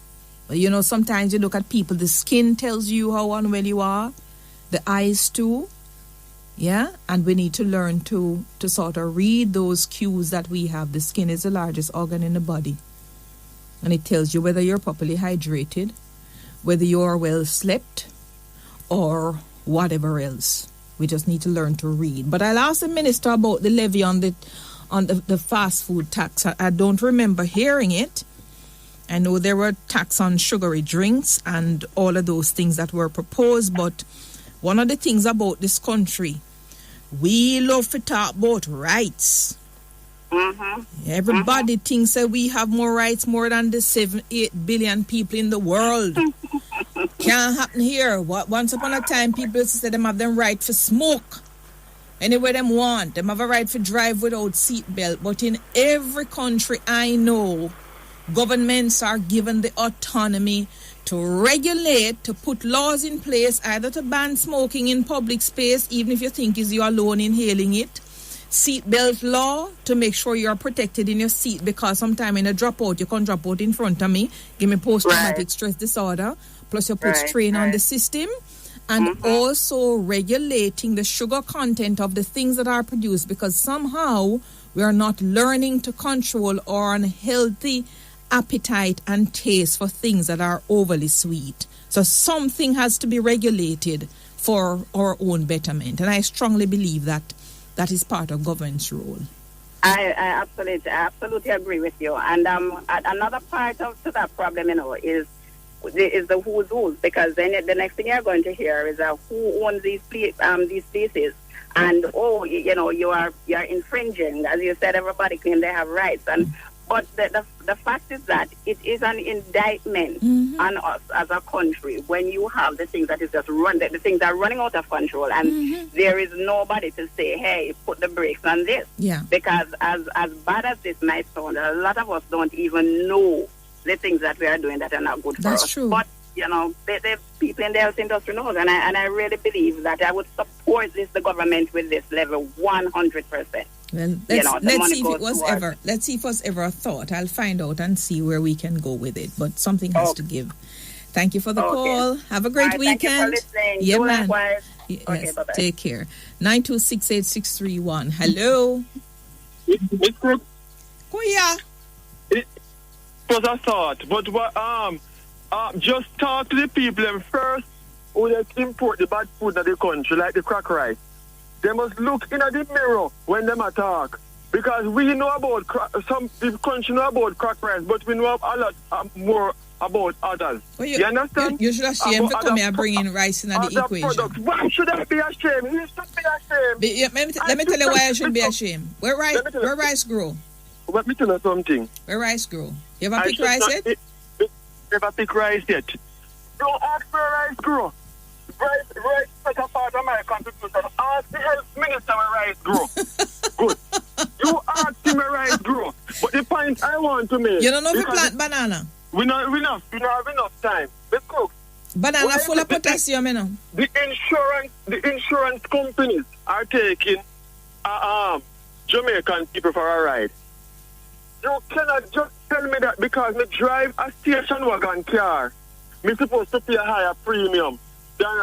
But sometimes you look at people, the skin tells you how unwell you are, the eyes too. Yeah, and we need to learn to sort of read those cues that we have. The skin is the largest organ in the body, and it tells you whether you're properly hydrated, whether you are well slept, or whatever else. We just need to learn to read. But I'll ask the minister about the levy on the fast food tax. I don't remember hearing it. I know there were tax on sugary drinks and all of those things that were proposed, but one of the things about this country, we love to talk about rights. Everybody thinks that we have more rights more than the 7-8 billion people in the world. Can't happen here. Once upon a time, people said them have them right for smoke anywhere them want. Them have a right for drive without seatbelt. But in every country I know, governments are given the autonomy to regulate, to put laws in place, either to ban smoking in public space, even if you think is you alone inhaling it. Seatbelt law to make sure you're protected in your seat, because sometimes in a dropout, you can drop out in front of me, give me post-traumatic stress disorder, plus you put strain on the system, and also regulating the sugar content of the things that are produced, because somehow we are not learning to control our unhealthy appetite and taste for things that are overly sweet. So something has to be regulated for our own betterment, and I strongly believe that is part of government's role. I absolutely agree with you. And another part of that problem, is the who's who's, because then the next thing you're going to hear is who owns these places, and you are infringing. As you said, everybody claims they have rights, but the fact is that it is an indictment on us as a country when you have the things that is just the things are running out of control, and there is nobody to say, hey, put the brakes on this. Yeah. Because as bad as this might sound, a lot of us don't even know the things that we are doing that are not good for us. That's true. But the people in the health industry knows, and I really believe that I would support the government with this level 100%. Well, let's see if it was ever a thought. I'll find out and see where we can go with it. But something has to give. Thank you for the call. Have a great weekend. Thank you for listening. Yeah, man. Yes, okay, bye-bye. Take care. 9268631. Hello. Miss Crook. Oh, yeah. It was a thought, but just talk to the people them first who they import the bad food in the country, like the crack rice. They must look in the mirror when they talk. Because we know about some the country know about crack rice, but we know a lot more about others. Well, you understand? You should ashamed to come here bringing rice in the equation. Products. Why should I be ashamed? You should be ashamed. Let me tell you why I should be ashamed. Where rice grow? Let me tell you something. Where rice grow? You ever pick rice yet? Never pick rice yet. Don't ask where rice grow. Rice is such a part of my contribution. Ask the health minister where rice grow. Good. You ask him where rice grow. But the point I want to make... You don't know if you plant banana? We don't have enough time. Let's cook. Banana full of potassium, you know. The insurance companies are taking Jamaican people for a ride. You cannot just tell me that because me drive a station wagon car, me supposed to pay a higher premium than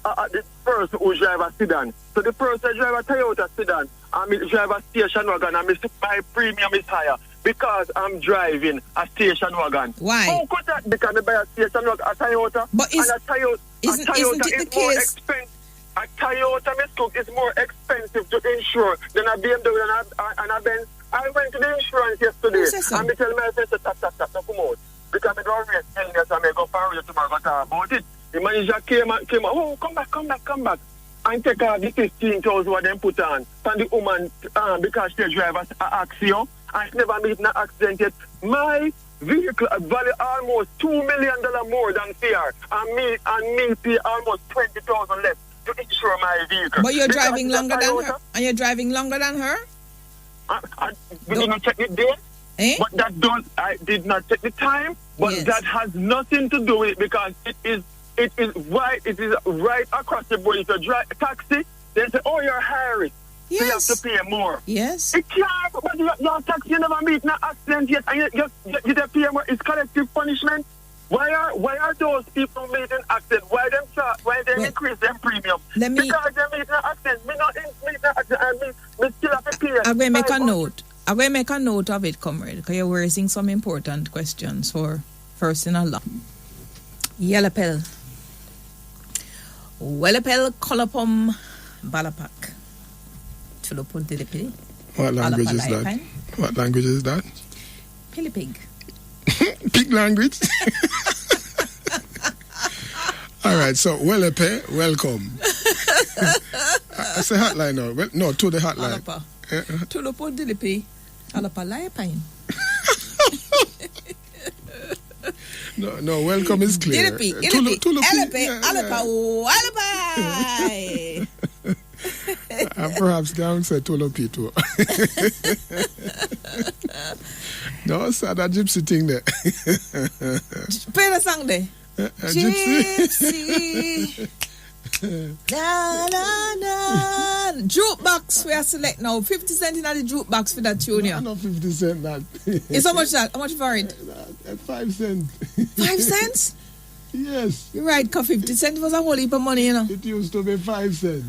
the person who drive a sedan. So the person drive a Toyota sedan and me drive a station wagon and my premium is higher because I'm driving a station wagon. Why? How could that? Because I buy a station wagon, a Toyota, but isn't it the case? More expensive. A Toyota is more expensive to insure than a BMW and a Benz. I went to the insurance yesterday and me tell my friend to tap, come out. Because I don't rate 10 years and I go for you tomorrow to talk about it. The manager came oh, come back. And take out the 15,000 what them put on. And the woman, because she drives an accident, and she never meet an accident yet. My vehicle value almost $2 million more than fair. And me pay almost 20,000 less to insure my vehicle. But you're driving longer than her? And you're driving longer than her? We didn't check it there. Eh? But I did not take the time. But that has nothing to do with it because it is right across the board. If you drive a taxi, they say, oh, you're high risk. Yes. So you have to pay more. Yes. It can't, but your taxi, you never meet an accident yet, and you pay more. It's collective punishment. Why are those people meeting accident? Why they increase their premium? Because they meet an accident. Me not meet an accident, and me still have to pay. I'm going to make a note. I'm going to make a note of it, comrade, because you're raising some important questions for first in Allah. Yellapel, Kolopom, Balapak. Tulopun Dilipili. What language is that? What language is that? Pilipig. Pig language? All right, so Welepe, welcome. I say hotline now. Well, no, to the hotline. Alapa. Tulopun Dilipi. Alapa Layapain. No, welcome is clear. Dilipi, Alapa, Walapai. And perhaps down said Tolopi too. No, sir, that gypsy thing there. Play the song there. Gypsy. Na na na. Jukebox we are select now. 50 cents in the jukebox for that tune. No, not 50 cents that. It's how much that? How much for it? 5 cents. 5 cents? Yes. You're right, because 50 cents was a whole heap of money, you know. It used to be 5 cents.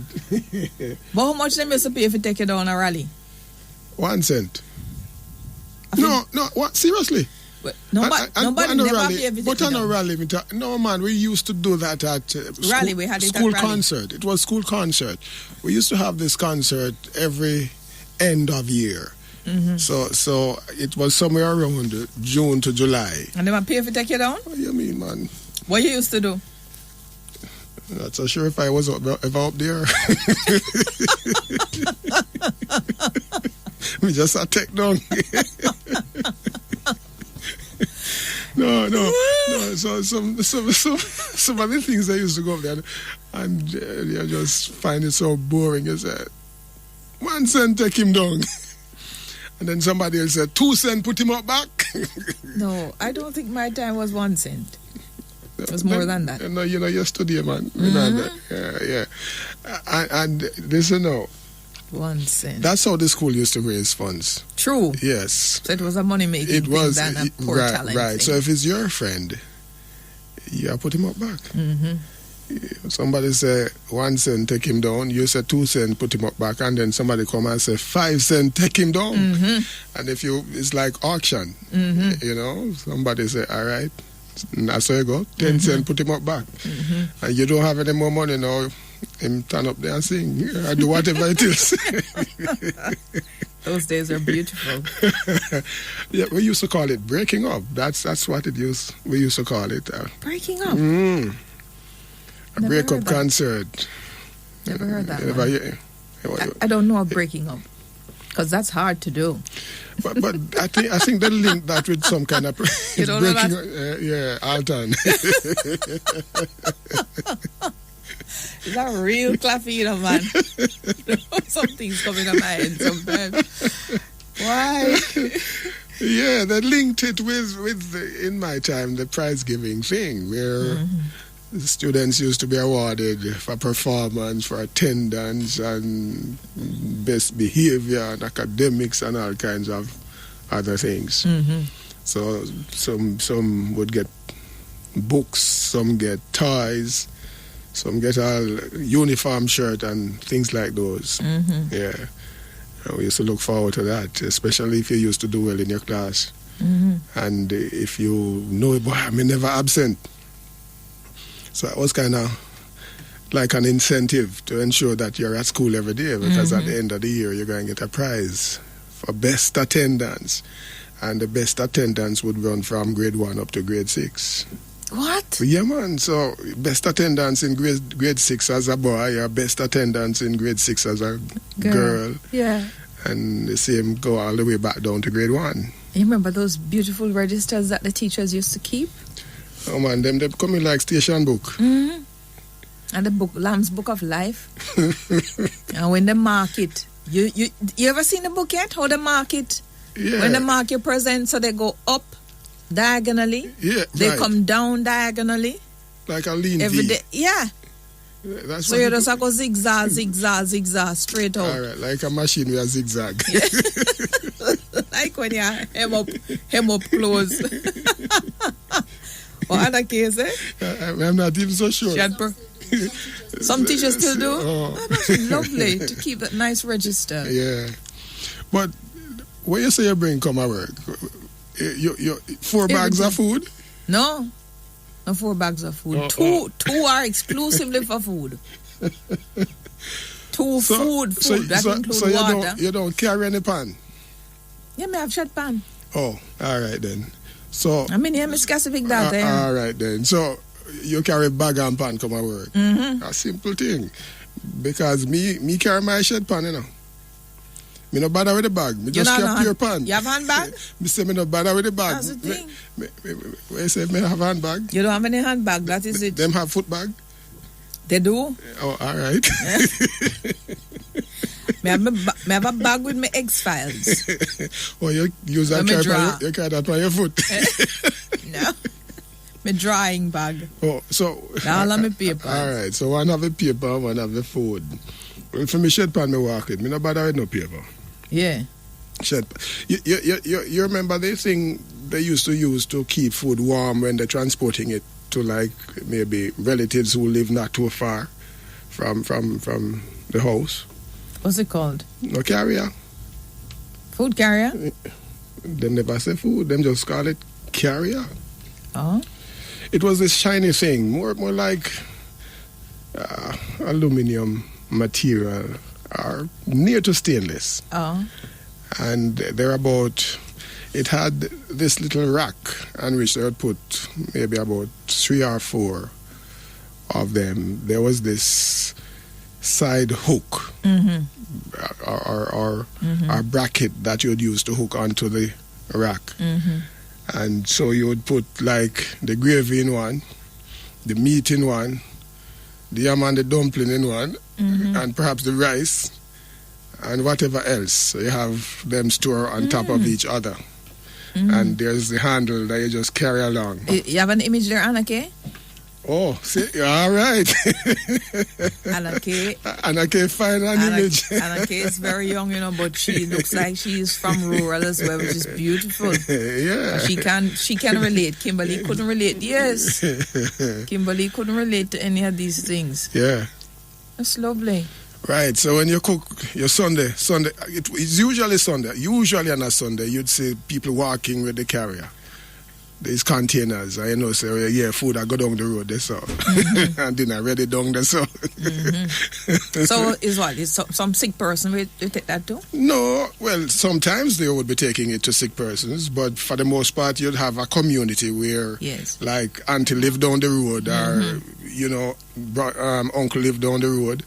But how much them used to pay if you take you down a rally? 1 cent. No, what? Seriously? Nobody never pay if you but on a rally, no man, we used to do that at rally. We had it school at rally. concert. It was school concert. We used to have this concert every end of year. Mm-hmm. So it was somewhere around June to July. And they might pay if you take you down? What do you mean, man? What you used to do? Not so sure if I was ever up there. We just a take down. No. So some of the things I used to go up there and I just find it so boring. You say, 1 cent take him down. And then somebody else said, 2 cents put him up back. No, I don't think my time was 1 cent. It was more than that. No, yesterday, man. Mm-hmm. Yeah. And listen now. 1 cent. That's how the school used to raise funds. True. Yes. So it was a money-making thing than a poor talent right. thing. So if it's your friend, you put him up back. Mm-hmm. Somebody say 1 cent, take him down. You say 2 cents, put him up back. And then somebody come and say 5 cents, take him down. And if it's like auction, you know, somebody say, all right, that's how you go. 10 cents, put him up back. And you don't have any more money now. Him turn up there and sing. I do whatever it is. Those days are beautiful. Yeah, we used to call it breaking up. That's what we used to call it. Breaking up? A break-up concert. Never heard that one. I don't know of breaking up, because that's hard to do. But I think they link that with some kind of you don't know that? Alton. Is that real Clafina, man? Something's coming to my head sometimes. Why? Yeah, they linked it with in my time, the prize-giving thing, where the students used to be awarded for performance, for attendance, and best behavior, and academics, and all kinds of other things. So some would get books, some get toys, some get a uniform shirt and things like those. Yeah. We used to look forward to that, especially if you used to do well in your class. And if you know, boy, I'm never absent. So it was kind of like an incentive to ensure that you're at school every day, because at the end of the year, you're going to get a prize for best attendance. And the best attendance would run from grade 1 up to grade 6. What? Yeah, man. So best attendance in grade 6 as a boy, or best attendance in grade 6 as a girl. Yeah. And the same go all the way back down to grade 1. You remember those beautiful registers that the teachers used to keep? Oh man, they come in like station book. And the book, Lamb's Book of Life. And when they mark it, you ever seen the book yet? How they mark it? Yeah. When they mark your present, so they go up diagonally. Yeah, they come down diagonally. Like a lean every V. day. Yeah. That's so you just go zigzag, zigzag, zigzag, straight out. All right, like a machine with a zigzag. Like when you hem up close. Or other case, I'm not even so sure. Some teachers still do. That's lovely to keep that nice register. Yeah. But when you say you bring come at work, you 4 bags of food? No 4 bags of food. Two are exclusively for food. Food. That includes water. You don't carry any pan? Yeah, I have shot pan. Oh, all right then. So I mean, I'm specific that. All right then. So you carry bag and pan come at work. A simple thing. Because me carry my shed pan, you know. Me no bother with the bag. Me just carry pure pan. You have handbag? Me say me no bother with the bag. That's the thing. When you say me have handbag? You don't have any handbag, that is it. Them have foot bag? They do. Oh, all right. Me have a bag with my X-Files. Oh, you use that you carry that on your foot? No. My drawing bag. Oh, so... All of my paper. All right, so one have a paper, one have the food. Well, for me shed pan me walk it, me no bother with no paper. Yeah. Shed. You remember the thing they used to use to keep food warm when they're transporting it to like maybe relatives who live not too far from the house? What's it called? No carrier. Food carrier? Them never say food, them just call it carrier. Oh. It was this shiny thing, more like aluminum material or near to stainless. Oh. And it had this little rack on which they would put maybe about 3 or 4 of them. There was this side hook or bracket that you would use to hook onto the rack. And so you would put like the gravy in one, the meat in one, the yam and the dumpling in one, and perhaps the rice and whatever else. So you have them store on top of each other. And there's the handle that you just carry along. You have an image there, Anake? Oh, see, all right. Anna K. Anna K. Fine an image. Anna K. is very young, but she looks like she's from rural as well, which is beautiful. Yeah. She can relate. Kimberly couldn't relate. Yes. Kimberly couldn't relate to any of these things. Yeah. That's lovely. Right, so when you cook your Sunday, it's usually Sunday. Usually on a Sunday, you'd see people walking with the carrier. These containers, so food I go down the road, that's all. Mm-hmm. And dinner ready down, that's all. Mm-hmm. So is some sick person will take that too? No, well, sometimes they would be taking it to sick persons, but for the most part, you'd have a community where, like, auntie live down the road, or, uncle live down the road.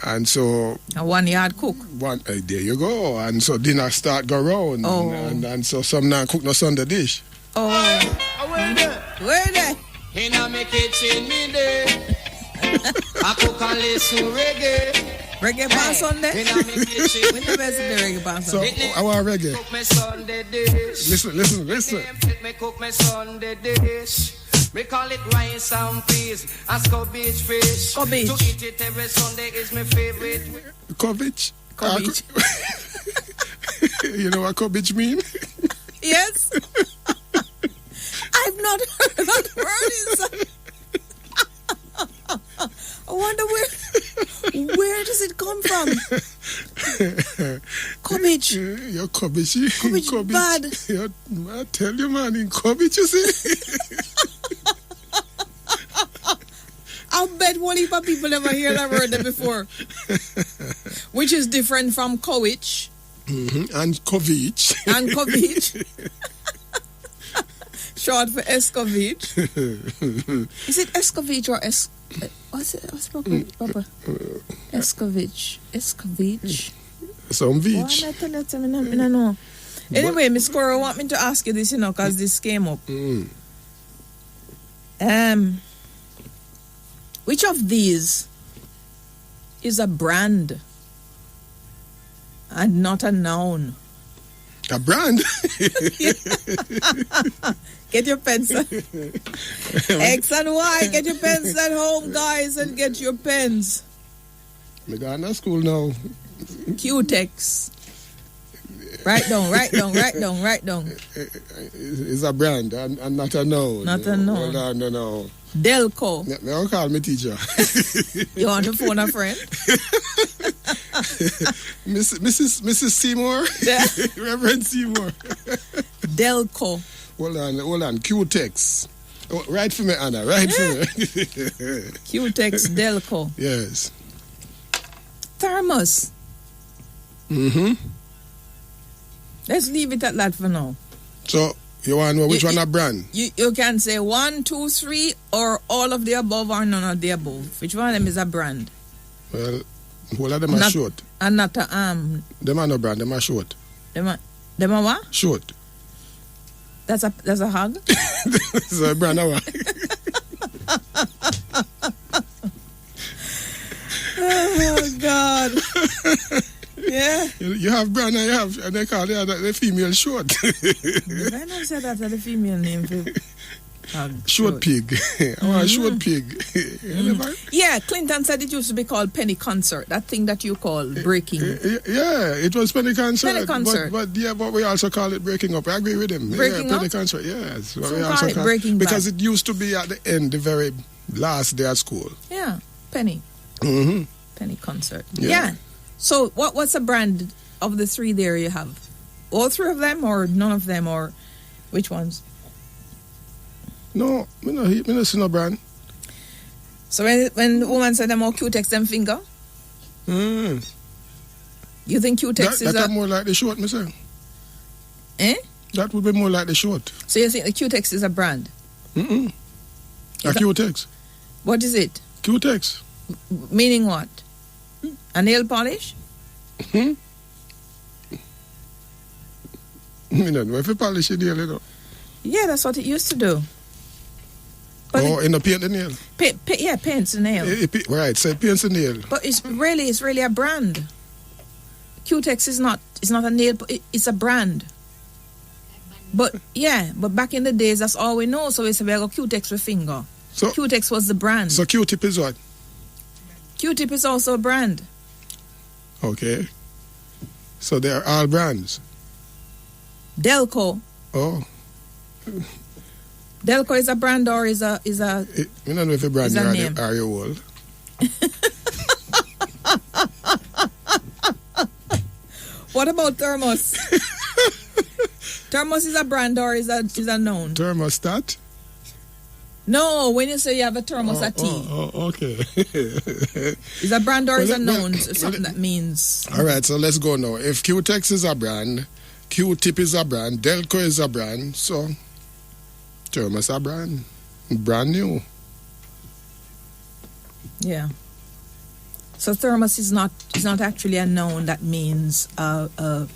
And so... A one-yard cook. There you go. And so dinner start go round. Oh. And so some now cook no Sunday dish. Oh. Where they? In my kitchen, me there. I cook and listen reggae. Reggae band Sunday? In my kitchen. When the best of the reggae band Sunday? So, I want reggae. Cook me Sunday dish. Listen. Me cook me Sunday dish. We call it rice and peas and cabbage fish. Cabbage. To eat it every Sunday is my favorite. Cabbage? Cabbage. You know what cabbage mean? Yes. I've not heard that word. I wonder where does it come from? Cabbage. Your cabbage. Cabbage bad. I tell you, man, in cabbage, you see. I bet one heap of people never hear that word before. Which is different from cowich. Mm-hmm. And covich. And covich. Short for escovich. Is it escovich or what's it? What's proper? Escovich. Some beach. I don't know. Anyway, Miss Cora, I want me to ask you this, because this came up. Which of these is a brand and not a noun? A brand? Get your pencil. X and Y, get your pens at home, guys, and get your pens. I'm going to school now. Q-Tex. Write down. It's a brand and not a noun. Not a noun. No. Delco. Don't call me teacher. You want to phone a friend? Mrs. Seymour? Reverend Seymour. Delco. Hold on. Q-Tex. Oh, write for me, Anna. Write for me. Q-Tex Delco. Yes. Thermos. Mm-hmm. Let's leave it at that for now. So, you want to know which one a brand? You can say 1, 2, 3, or all of the above or none of the above. Which one of them is a brand? Well, all of them are short. And not a Them are no brand, them are short. Them are what? Short. That's a hug? That's a brand of what? Oh, God. Yeah. You have brand and they call the female short. I never said that the female name for short pig. I want a short pig. Yeah, Clinton said it used to be called penny concert. That thing that you call breaking. Yeah, it was penny concert. Penny concert. But we also call it breaking up. I agree with him. Breaking penny up? concert, yes. So we also call it breaking because back. it used to be at the end, the very last day at school. Yeah, penny. Mm-hmm. Penny concert. Yeah. So what's a brand of the three there you have? All three of them or none of them, or which ones? No, I don't see no brand. So when the woman said them all Q-Tex them finger? You think Q-Tex is that more like the short, me say. Eh? That would be more like the short. So you think the Q-Tex is a brand? A Q-Tex. What is it? Q-Tex. Meaning what? A nail polish? I don't know if you polish a nail, you know. Yeah, that's what it used to do. But in the paint the nail? Paints the nail. Right, so it paints the nail. But it's really a brand. Q-Tex is not a nail, it's a brand. But back in the days, that's all we know. So we say we got Q-Tex with finger. So Q-Tex was the brand. So Q-Tip is what? Q-Tip is also a brand. Okay. So they are all brands. Delco. Oh. Delco is a brand or is a I don't know if a brand are you old. What about Thermos? Thermos is a brand or is a known? Thermostat? No, when you say you have a thermos at tea. Oh, okay. Is a brand or is a known something that means? All right, so let's go now. If Q-Tex is a brand, Q-Tip is a brand, Delco is a brand, so Thermos a brand. Brand new. Yeah. So thermos is not actually a noun that means a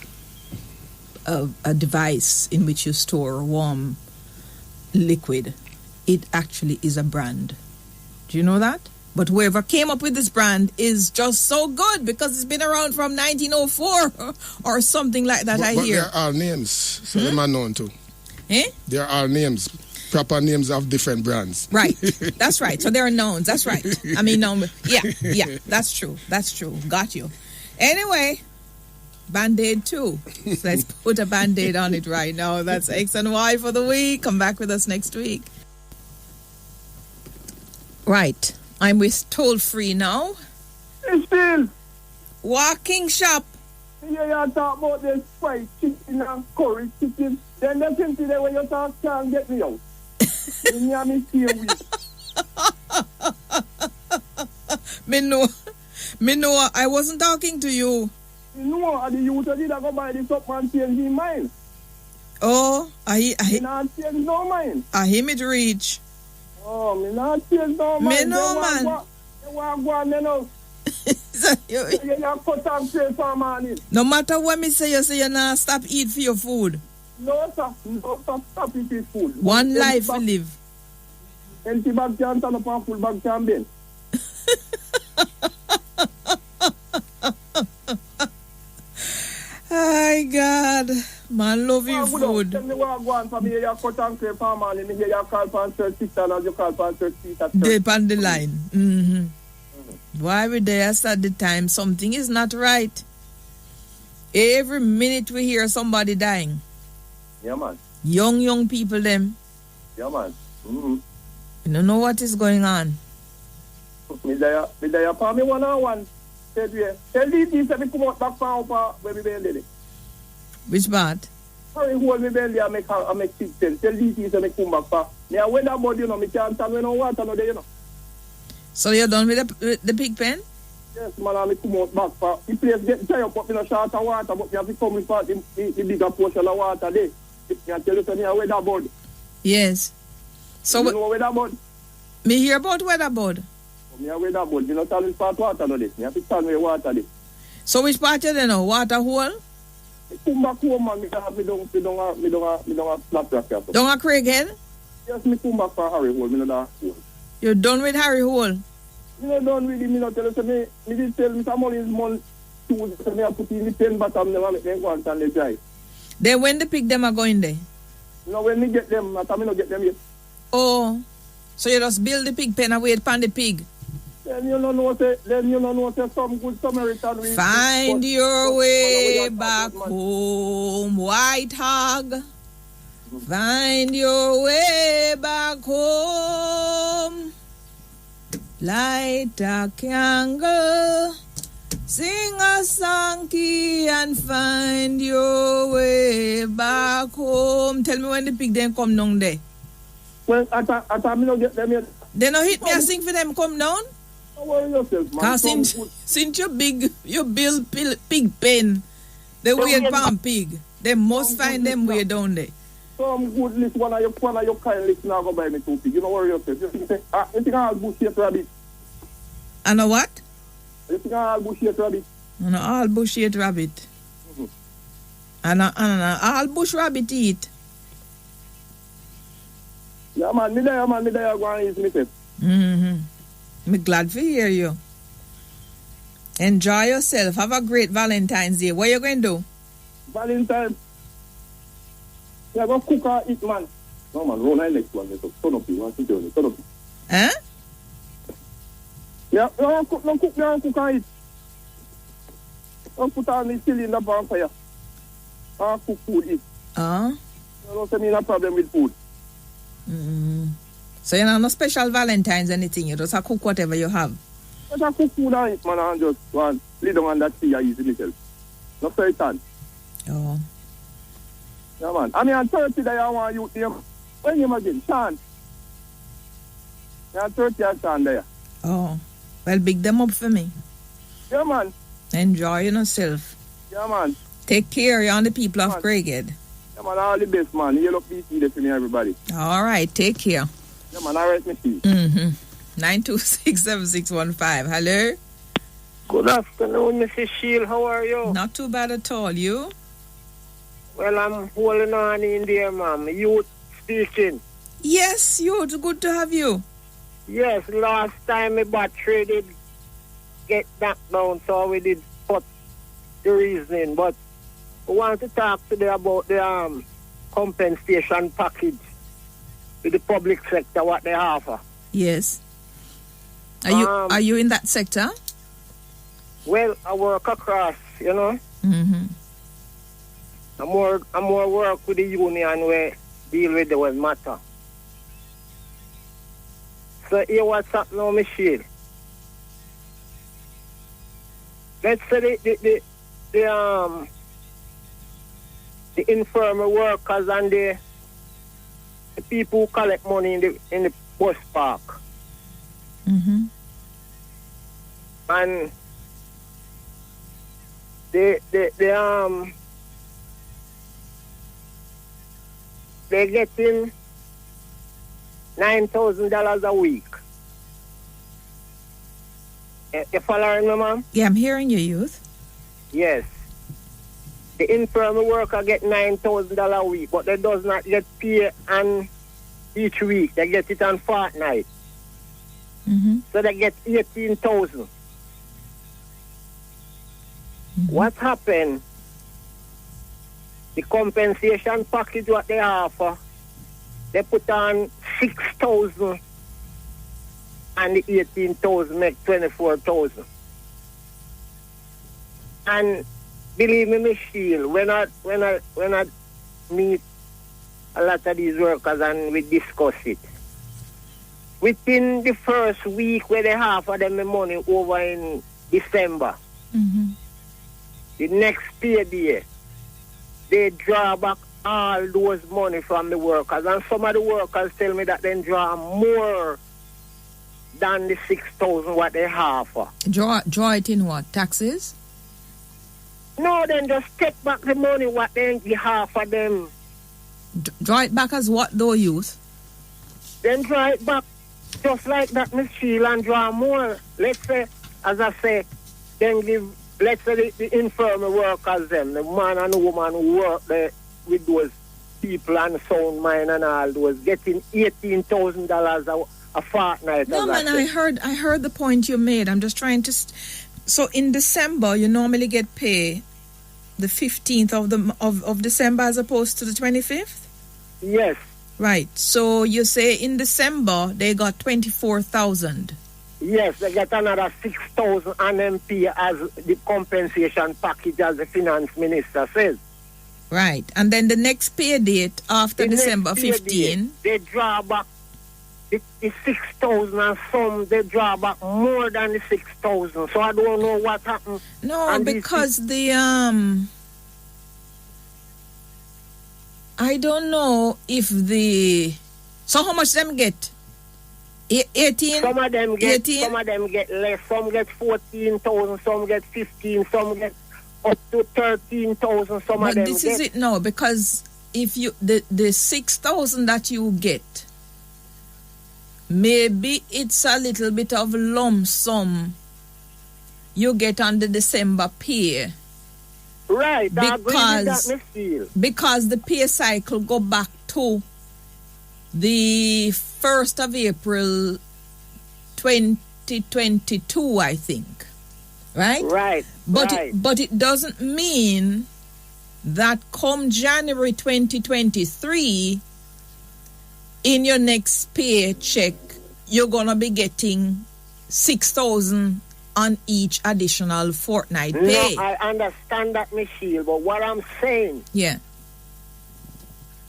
device in which you store warm liquid. It actually is a brand. Do you know that? But whoever came up with this brand is just so good because it's been around from 1904 or something like that. But they're all names, so they're not known too. Eh? They're all names, proper names of different brands. Right, that's right. So they're knowns. That's right. I mean, yeah, that's true. That's true. Got you. Anyway, Band-Aid 2. So let's put a Band-Aid on it right now. That's X and Y for the week. Come back with us next week. Right. I'm with toll free now. Still. Walking shop. Yeah, you talk about this fried chicken and curry chicken. Then they think that when you talk, can't get me out. You hear me stay weak. Me know, I wasn't talking to you. You know, and the youth did go buy this up and change his mind. Oh, I not change no mind. I hear it reach. Oh, me not change no mind. Me no, man. You want to go on, you know. You cut and pray for morning. No matter what me say, you say you not stop eat for your food. No, sir. No, stop eating food. One life to live. Empty bag can't turn up and full bag can't bend. My God. Man, love you food. Tell me what I want for me. You cut and pray for morning. Me hear you call for church sister and you call for church sister. Deep on the line. Mm-hmm. Why we there at the time? Something is not right. Every minute we hear somebody dying. Yeah, man. Young people, them. Yeah, man. Mm-hmm. You don't know what is going on. Me there for me one-on-one. Tell DT say me come out back from where me belly. Which part? Hurry hold me belly and make 6 cents. Tell DT say me come back for. Me a weather body, you know, me can't stand when no water no there, you know. So you're done with the pig pen? Yes, man, I come out back for. The place get tired up, but me no short of water, but me have to come with the bigger portion of water there. Me a tell you say me a weather body. Yes. So you know weather body? Me hear about weather body. Me a weather body. Me no stand with part water no there. Me have to stand with water there. So which part you there now? Water hole? Me come back home, man. Me don't flat rock here. Don't a Craighead? Yes, me come back for Harry hole. Me no da hole. You're done with Harry hole? Me no done with it. Me no tell you. So me did tell Mr. Mullins month 2. So me a put in the 10 bottom. Never make them go and stand the dry. Then when the pig them are going there? You know, when me get them, I me no get them yet. Oh, so you just build the pig pen and wait upon the pig? Then you don't know say some good Samaritan. Find your way back home, white hog. Find your way back home. Light a candle. Sing a song and find your way back home. Tell me when the pig then come down there. Well, I me no get them yet. They no hit me and sing for them come down? Don't worry yourself, man. Cause since you build pig pen, they weird palm pig. They must find them way down there. Some good list, one of your kind list now go buy me 2 pig. You know worry yourself. You think I'll bush yet rabbit? And a what? You think I'll bush yet rabbit? And all bush eat rabbit. Mm-hmm. And all bush rabbit eat. Yeah, man, me there go and eat myself. Mm-hmm. I'm glad to hear you. Enjoy yourself. Have a great Valentine's Day. What are you going to do? Valentine's? Yeah, go cook or eat, man. No, man, roll my next one. Turn up, you want to do it. Turn up. Huh? Yeah, don't cook and eat. Don't put on the cylinder on fire. Cook food, eat. You don't have no problem with food. So you don't have no special Valentine's anything. You just have to cook whatever you have. Just have to cook food and eat, man, and just lay down on that sea and eat myself. No certain. Oh. Yeah, man. I mean, on 30 days, I want you to... When you again? Sean? Yeah, on 30 days, Sean there. Oh. Well, big them up for me. Yeah, man. Enjoy yourself. Yeah, man. Take care, you're on the people of Craighead. Yeah, man, all the best, man. You look BC there for me, everybody. All right, take care. Yeah, man, all right, me see. 9267615. Hello? Good afternoon, Mrs. Shield. How are you? Not too bad at all. You? Well, I'm holding on in there, ma'am. Youth speaking. Yes, youth. Good to have you. Yes, last time my battery did get knocked down, so we did put the reasoning. But we want to talk today about the compensation package with the public sector, what they offer. Yes. Are you in that sector? Well, I work across, you know. I'm more work with the union where deal with the matter. So here what's happening now, Michelle. Let's say the infirmary workers and the people who collect money in the bus park. And they're getting $9,000 a week. You following me, ma'am? Yeah, I'm hearing you, youth. Yes. The infirmary worker get $9,000 a week, but they does not get paid on each week. They get it on fortnight. So they get $18,000. What happened? The compensation package what they offer, they put on $6,000 and the $18,000 make $24,000. And believe me, Michelle, when I meet a lot of these workers and we discuss it, within the first week where they offer them the money over in December, the next payday, they draw back all those money from the workers. And some of the workers tell me that they draw more than the $6,000 what they offer. Draw it in what? Taxes? No, then just take back the money what they offer them. Draw it back as what though, youth? Then draw it back just like that, Miss Sheila, and draw more. Let's say, as I say, then give, let's say the infirmary workers, them, the man and the woman who work there with those people and sound mind and all those, getting $18,000 a fortnight. No, man, I heard the point you made. I'm just trying to... So in December, you normally get paid the 15th of December as opposed to the 25th? Yes. Right. So you say in December, they got 24,000. Yes, they get another 6,000 NMP as the compensation package, as the finance minister says. Right. And then the next pay date after December 15, they draw back the 6,000 and some they draw back more than the 6,000. So I don't know what happened. No, because I don't know if so how much them get? 18? Some of them get less. Some get 14,000, some get 15, some get up to 13,000. But this is it now, because if you the 6,000 that you get, maybe it's a little bit of lump sum you get on the December pay. Right, because the pay cycle go back to the 1st of April 2022, I think. Right? Right. But it doesn't mean that come January 2023, in your next paycheck, you're going to be getting 6,000 on each additional fortnight pay. No, I understand that, Michelle, but what I'm saying,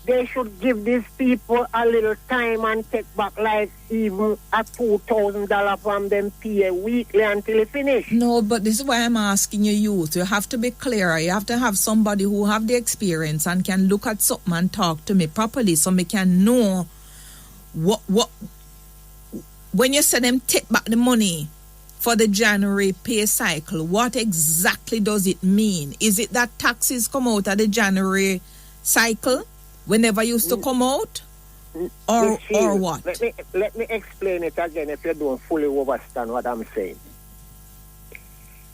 they should give these people a little time and take back like even a $2,000 from them pay weekly until it finish. No, but this is why I'm asking you, youth. You have to be clearer. You have to have somebody who have the experience and can look at something and talk to me properly so me can know what when you say them take back the money for the January pay cycle, what exactly does it mean? Is it that taxes come out of the January cycle whenever used to come out? Or what? Let me explain it again if you don't fully understand what I'm saying.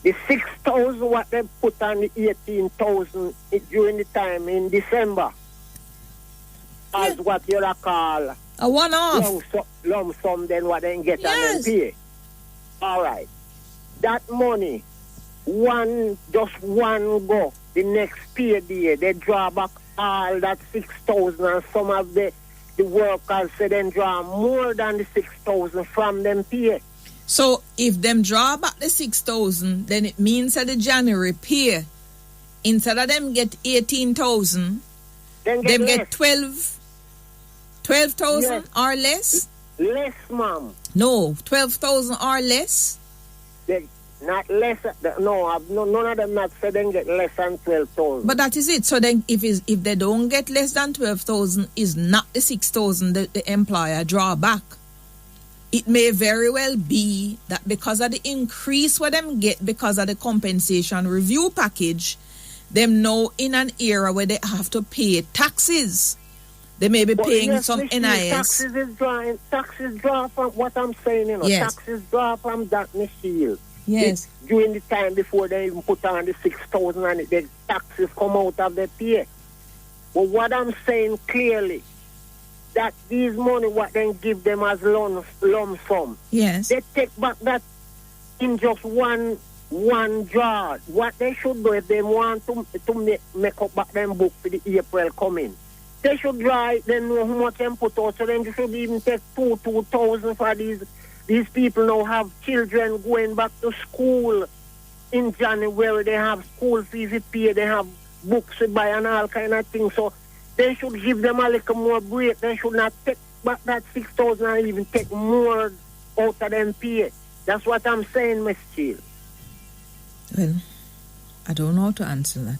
The 6,000 what they put on the 18,000 during the time in December as what you call a one-off lump sum, then what they get on them pay. All right. That money, just one go, the next pay day, they draw back all that 6,000, and some of the workers say then draw more than the 6,000 from them pay. So if them draw back the 6,000, then it means that the January pay, instead of them get 18,000, them get 12,000 or less? Less, ma'am. No, 12,000 or less? Not less. No, none of them not said they get less than 12,000. But that is it. So then if they don't get less than 12,000, is not the 6,000 that the employer draw back. It may very well be that because of the increase what them get because of the compensation review package, them now in an era where they have to pay taxes. They may be paying some NIS. Taxes draw from what I'm saying, you know. Yes. Taxes draw from that, Michelle. Yes. During the time before they even put on the 6,000 and the taxes come out of the pay. But what I'm saying clearly, that these money what they give them as lump sum. Yes. They take back that in just one draw. What they should do if they want to make up back them book for the April coming. They should draw it, then know how much they put out, so then they should even take 2,000 for these people now have children going back to school in January. They have school fees to pay, they have books to buy and all kind of things. So they should give them a little more break. They should not take back that 6,000 and even take more out of them pay. That's what I'm saying, Miss Chill. Well, I don't know how to answer that.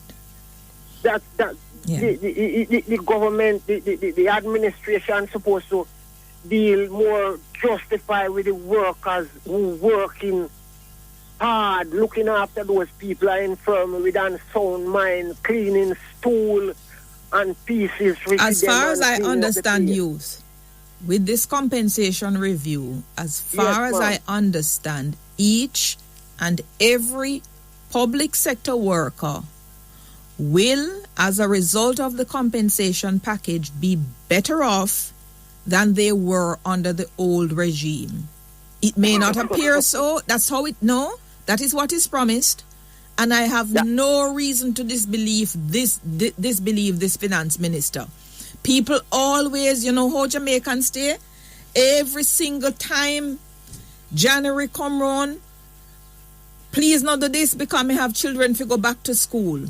The government, the administration supposed to deal more justified with the workers who working hard, looking after those people are infirm with unsound mind, cleaning stool and pieces. As far as I understand, youth, with this compensation review, as far as I understand, each and every public sector worker will, as a result of the compensation package, be better off than they were under the old regime. It may not appear so. That's how it. No, that is what is promised, and I have no reason to disbelieve this finance minister. People always, you know how Jamaicans stay. Every single time January come round, please not do this because I have children to go back to school.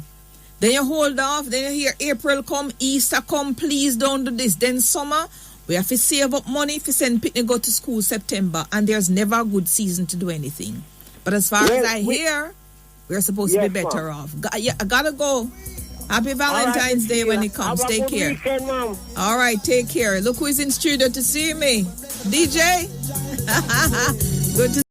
Then you hold off. Then you hear April come, Easter come. Please don't do this. Then summer. We have to save up money if you send Pitney go to school September, and there's never a good season to do anything. But as far as I hear, we're supposed to be better off. I gotta go. Happy Valentine's Day when it comes. Take care. Weekend, all right, take care. Look who is in studio to see me. DJ. Good to